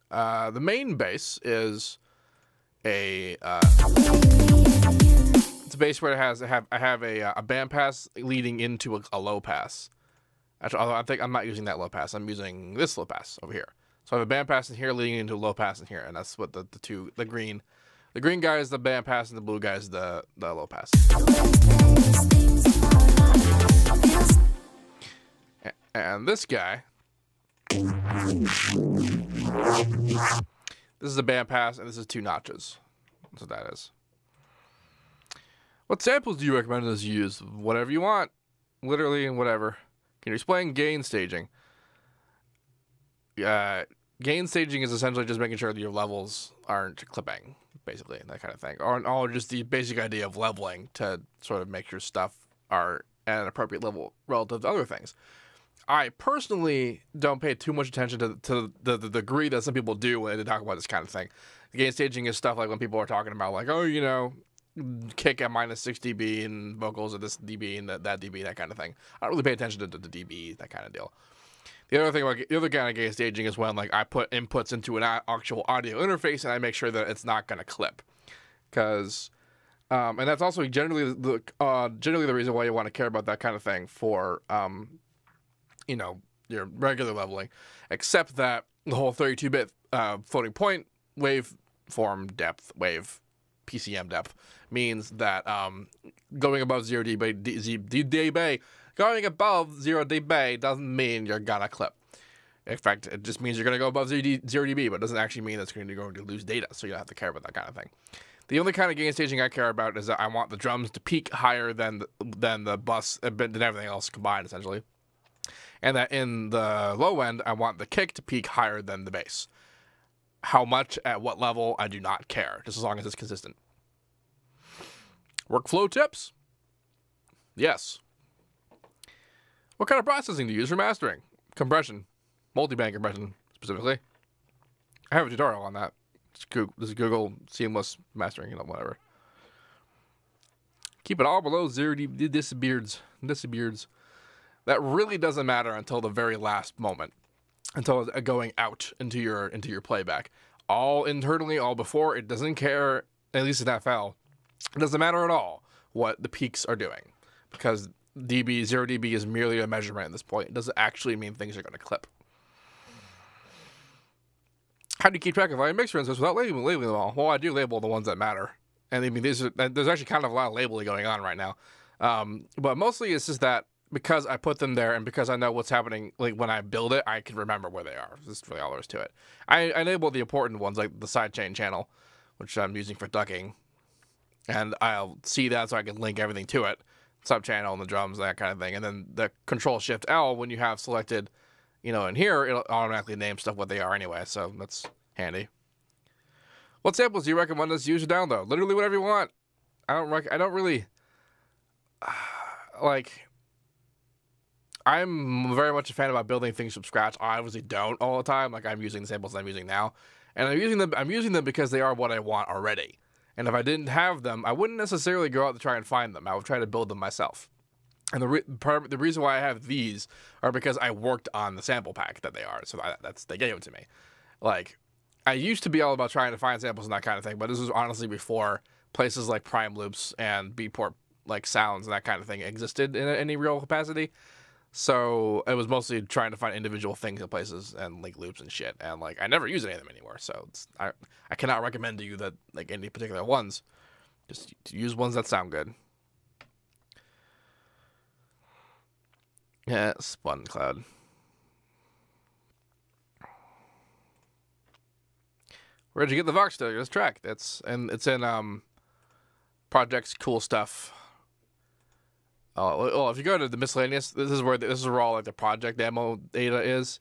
The main bass is a it's a bass where it has I have a band pass leading into a low pass. Actually, although I think I'm not using that low pass. I'm using this low pass over here. So I have a band pass in here leading into a low pass in here, and that's what the green guy is the band pass and the blue guy is the low pass. And this guy, this is a band pass, and this is 2 notches. That's what that is. What samples do you recommend us use? Whatever you want. Literally, and whatever. Can you explain gain staging? Gain staging is essentially just making sure that your levels aren't clipping. basically, that kind of thing, or just the basic idea of leveling to sort of make your stuff are at an appropriate level relative to other things. I personally don't pay too much attention to the degree that some people do when they talk about this kind of thing. Gain staging is stuff like when people are talking about like, oh, you know, kick at -6 dB and vocals at this dB and that dB, that kind of thing. I don't really pay attention to the dB, that kind of deal. The other thing, like the other kind of gain staging is when like I put inputs into an actual audio interface and I make sure that it's not going to clip, because and that's also generally the reason why you want to care about that kind of thing for you know, your regular leveling, except that the whole 32-bit floating point waveform depth wave PCM depth means that going above 0 dB going above 0 dB doesn't mean you're gonna clip. In fact, it just means you're gonna go above 0 dB, but it doesn't actually mean that's going to lose data, so you don't have to care about that kind of thing. The only kind of gain staging I care about is that I want the drums to peak higher than the bus, than everything else combined, essentially. And that in the low end, I want the kick to peak higher than the bass. How much, at what level, I do not care, just as long as it's consistent. Workflow tips? Yes. What kind of processing do you use for mastering? Compression. Multiband compression, specifically. I have a tutorial on that. This is Google seamless mastering, you know, whatever. Keep it all below 0 decibels. That really doesn't matter until the very last moment, until it's going out into your playback. All internally, all before, it doesn't care. At least in FL, it doesn't matter at all what the peaks are doing, because 0 dB is merely a measurement at this point. It doesn't actually mean things are going to clip. How do you keep track of volume mix, for instance, without labeling them all? Well, I do label the ones that matter, and I mean there's actually kind of a lot of labeling going on right now, but mostly it's just that. Because I put them there and because I know what's happening, like when I build it, I can remember where they are. That's really all there is to it. I enable the important ones, like the sidechain channel, which I'm using for ducking. And I'll see that so I can link everything to it. Subchannel and the drums, that kind of thing. And then the Control-Shift-L, when you have selected, you know, in here, it'll automatically name stuff what they are anyway. So that's handy. What samples do you recommend us use or download? Literally whatever you want. I don't really... like... I'm very much a fan about building things from scratch. I obviously don't all the time. Like I'm using the samples I'm using now, and I'm using them because they are what I want already. And if I didn't have them, I wouldn't necessarily go out to try and find them. I would try to build them myself. And the reason why I have these are because I worked on the sample pack that they are. So they gave it to me. Like I used to be all about trying to find samples and that kind of thing, but this was honestly before places like Prime Loops and Beatport like sounds and that kind of thing existed in any real capacity. So it was mostly trying to find individual things in places and link loops and shit. And like I never use any of them anymore. So I cannot recommend to you that like any particular ones. Just use ones that sound good. Yeah, Spun Cloud. Where'd you get the Vox sticker? This track. It's in Project's Cool Stuff. Oh, if you go to the miscellaneous, this is where all like the project demo data is,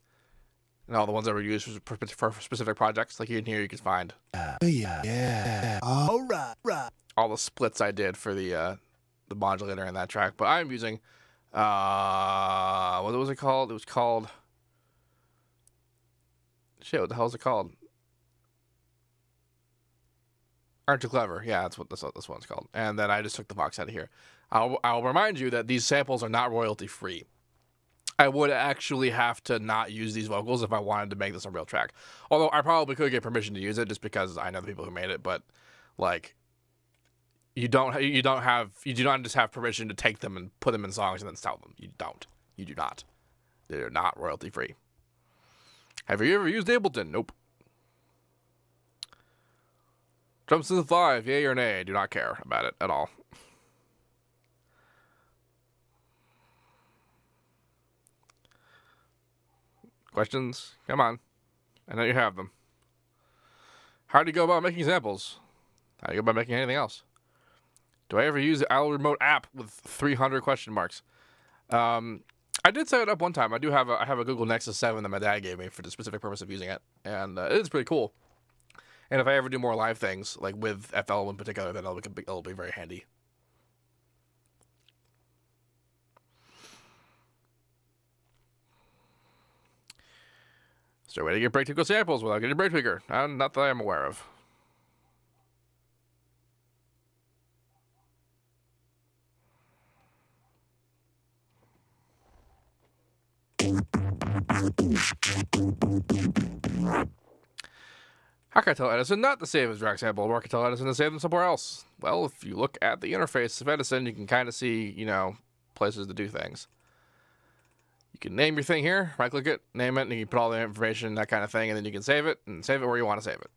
and all the ones that were used for specific projects. Like in here, you can find all the splits I did for the modulator in that track. But I'm using what was it called? It was called shit. What the hell is it called? Aren't You Clever? Yeah, that's what this one's called. And then I just took the Vox out of here. I'll remind you that these samples are not royalty free. I would actually have to not use these vocals if I wanted to make this a real track. Although I probably could get permission to use it just because I know the people who made it. But like, you do not just have permission to take them and put them in songs and then sell them. You do not. They're not royalty free. Have you ever used Ableton? Nope. Drum Synth 5, yay or nay? I do not care about it at all. Questions? Come on. I know you have them. How do you go about making samples? How do you go about making anything else? Do I ever use the Owl Remote app with 300 question marks? I did set it up one time. I have a Google Nexus 7 that my dad gave me for the specific purpose of using it, and it is pretty cool. And if I ever do more live things, like with FL in particular, then it'll be very handy. Is there a way to get break tweaker samples without getting break tweaker? Not that I'm aware of. How can I tell Edison not to save his drag sample, or can I tell Edison to save them somewhere else? Well, if you look at the interface of Edison, you can kind of see, you know, places to do things. You can name your thing here, right-click it, name it, and you can put all the information, that kind of thing, and then you can save it, and save it where you want to save it.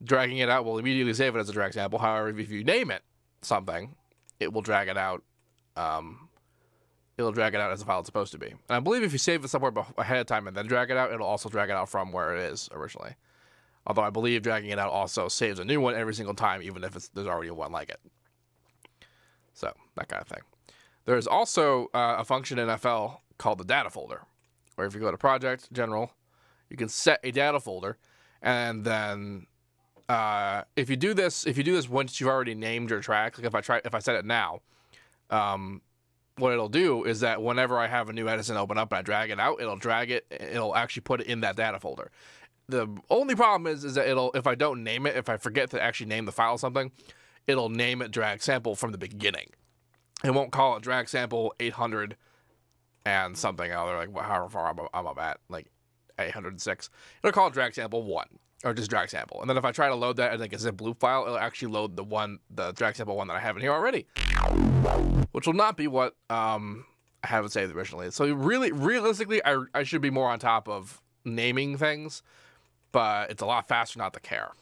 Dragging it out will immediately save it as a drag sample. However, if you name it something, it will drag it out. It'll drag it out as the file it's supposed to be. And I believe if you save it somewhere ahead of time and then drag it out, it'll also drag it out from where it is originally. Although I believe dragging it out also saves a new one every single time, even if there's already one like it. So, that kind of thing. There's also a function in FL called the data folder, where if you go to Project, General, you can set a data folder, and then if you do this once you've already named your track, like if I set it now, what it'll do is that whenever I have a new Edison open up and I drag it out, it'll actually put it in that data folder. The only problem is that if I don't name it, if I forget to actually name the file something, it'll name it drag sample from the beginning. It won't call it drag sample 800 and something other, like however far I'm up at, like 806. It'll call it drag sample 1, or just drag sample. And then if I try to load that as like a zip loop file, it'll actually load the drag sample 1 that I have in here already, which will not be what I have it saved originally. So realistically, I should be more on top of naming things, but it's a lot faster not to care.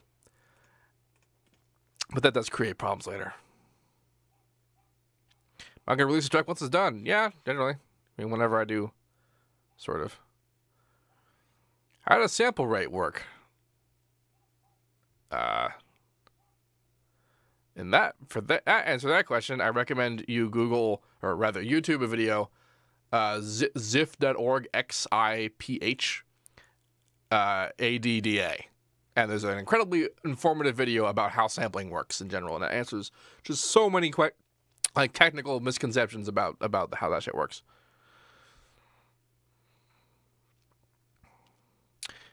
But that does create problems later. I'm going to release a track once it's done. Yeah, generally. I mean, whenever I do, sort of. How does sample rate work? For that answer that question, I recommend you Google, or rather YouTube a video, zif.org xiph ADDA. And there's an incredibly informative video about how sampling works in general, and it answers just so many technical misconceptions about how that shit works.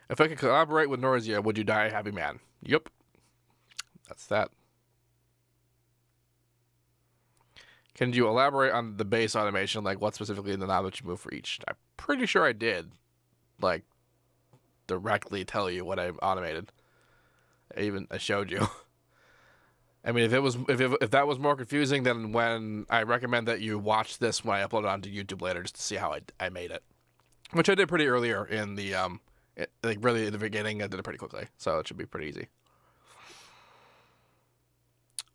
If I could collaborate with Noisia, would you die a happy man? Yup. That's that. Can you elaborate on the base automation, like what specifically in the knob that you move for each? I'm pretty sure I did, like, directly tell you what I automated. I showed you. I mean, if that was more confusing, then when I recommend that you watch this when I upload it onto YouTube later, just to see how I made it, which I did pretty earlier in the like really in the beginning. I did it pretty quickly, so it should be pretty easy.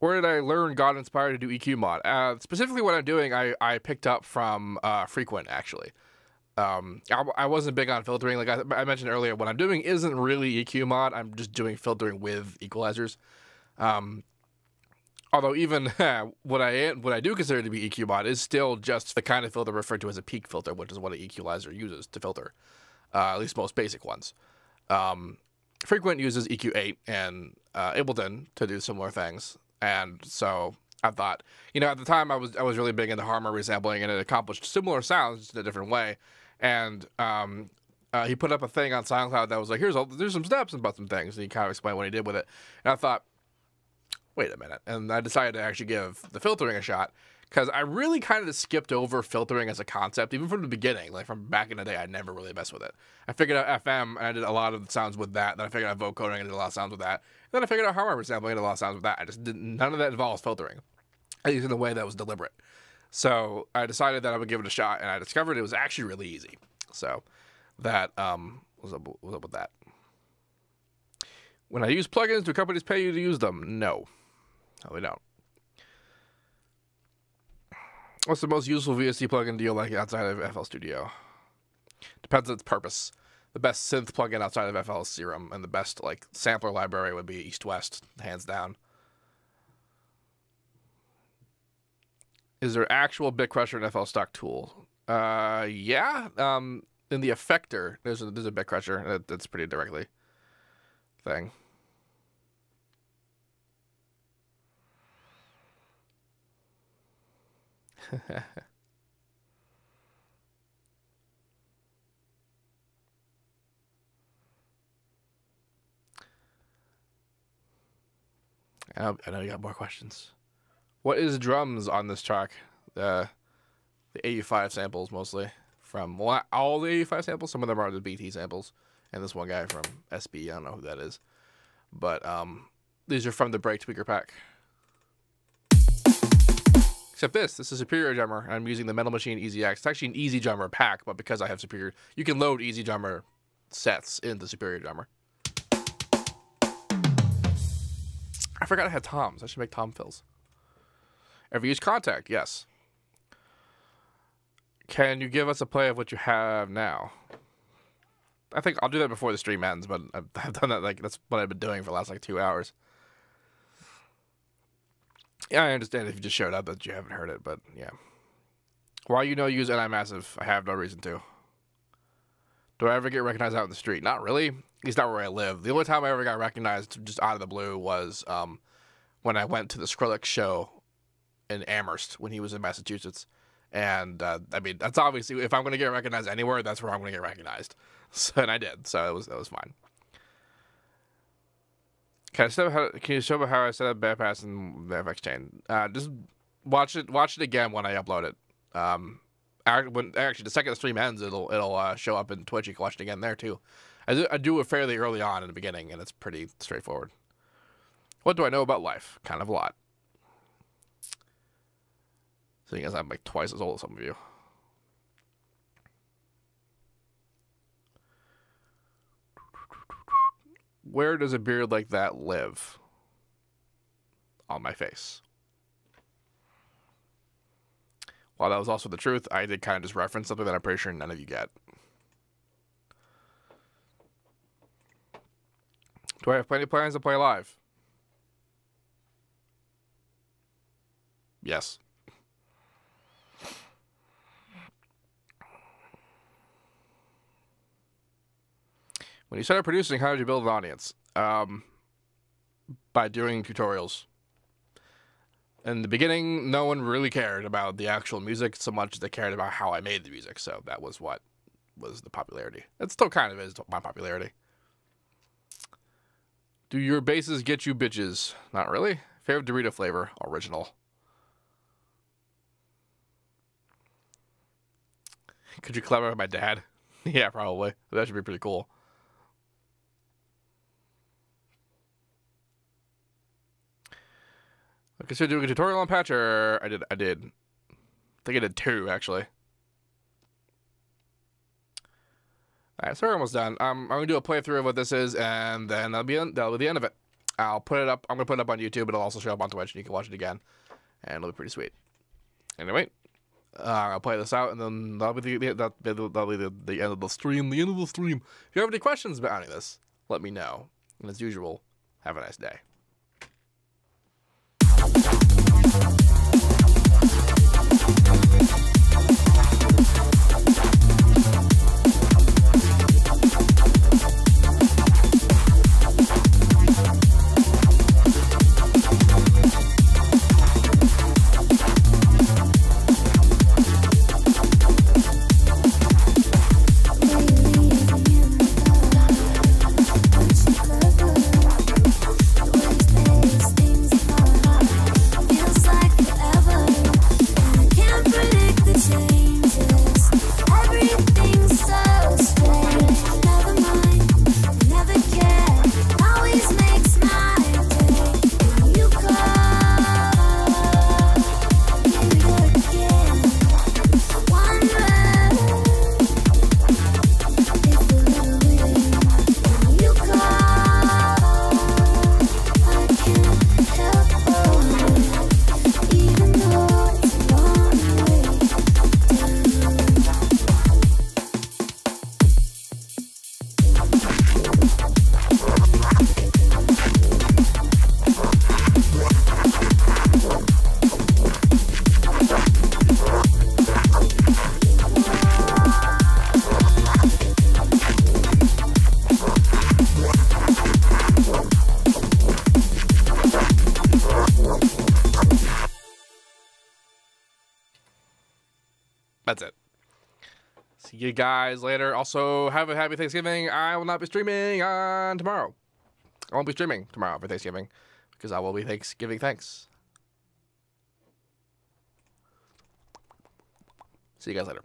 Where did I learn God inspired to do EQ mod? Specifically, what I'm doing, I picked up from Frequent actually. I wasn't big on filtering, like I mentioned earlier. What I'm doing isn't really EQ mod. I'm just doing filtering with equalizers. Although even what I do consider to be EQ mod is still just the kind of filter referred to as a peak filter, which is what an equalizer uses to filter, at least most basic ones. Frequent uses EQ8 and Ableton to do similar things, and so I thought, you know, at the time I was really big into Harmor resampling, and it accomplished similar sounds just in a different way. And he put up a thing on SoundCloud that was like, there's some steps about some things, and he kind of explained what he did with it. And I thought, wait a minute. And I decided to actually give the filtering a shot, because I really kind of then over filtering as a concept, even from the beginning. Like from back in the day, I never really messed with it. I figured out FM, and I did a lot of the sounds with that. Then I figured out vocoding, and I did a lot of sounds with that. And then I figured out harmonic sampling, and did a lot of sounds with that. None of that involves filtering, at least in a way that was deliberate. So I decided that I would give it a shot, and I discovered it was actually really easy. So that was up with that. When I use plugins, do companies pay you to use them? No, they don't. What's the most useful VST plugin do you like outside of FL Studio? Depends on its purpose. The best synth plugin outside of FL is Serum, and the best like sampler library would be East West, hands down. Is there actual bit crusher in FL stock tool? Yeah. In the effector, there's a bit crusher that's pretty directly. thing. I know you got more questions. What is drums on this track? The 85 samples mostly from, well, not all the 85 samples. Some of them are the BT samples, and this one guy from SB. I don't know who that is, but these are from the Break Tweaker pack. Except this is Superior Drummer, and I'm using the Metal Machine Easy X. It's actually an Easy Drummer pack, but because I have Superior, you can load Easy Drummer sets into Superior Drummer. I forgot I had toms. I should make tom fills. Ever use Contact? Yes. Can you give us a play of what you have now? I think I'll do that before the stream ends, but I've done that, like, that's what I've been doing for the last, like, 2 hours. Yeah, I understand if you just showed up that you haven't heard it, but yeah. Why you use NI Massive? I have no reason to. Do I ever get recognized out in the street? Not really. At least not where I live. The only time I ever got recognized just out of the blue was when I went to the Skrillex show in Amherst when he was in Massachusetts. And, I mean, that's obviously, if I'm going to get recognized anywhere, that's where I'm going to get recognized. So, and I did, so that was fine. Can you show me how I set up Bandpass and the FX chain? Just watch it again when I upload it. Actually, the second the stream ends, it'll show up in Twitch. You can watch it again there too. I do it fairly early on in the beginning, and it's pretty straightforward. What do I know about life? Kind of a lot. Seeing as I'm like twice as old as some of you. Where does a beard like that live? On my face. While that was also the truth, I did kind of just reference something that I'm pretty sure none of you get. Do I have plenty of plans to play live? Yes. When you started producing, how did you build an audience? By doing tutorials. In the beginning, no one really cared about the actual music so much as they cared about how I made the music. So that was what was the popularity. It still kind of is my popularity. Do your basses get you bitches? Not really. Favorite Dorito flavor? Original. Could you collaborate with my dad? Yeah, probably. That should be pretty cool. I considered doing a tutorial on Patcher. I did. I think I did 2, actually. Alright, so we're almost done. I'm going to do a playthrough of what this is, and then that'll be the end of it. I'll put it up. I'm going to put it up on YouTube. It'll also show up on Twitch, and you can watch it again. And it'll be pretty sweet. Anyway, I'll play this out, and then that'll be the end of the stream. The end of the stream. If you have any questions about any of this, let me know. And as usual, have a nice day. The way That's it. See you guys later. Also, have a happy Thanksgiving. I will not be streaming on tomorrow. I won't be streaming tomorrow for Thanksgiving because I will be Thanksgiving thanks. See you guys later.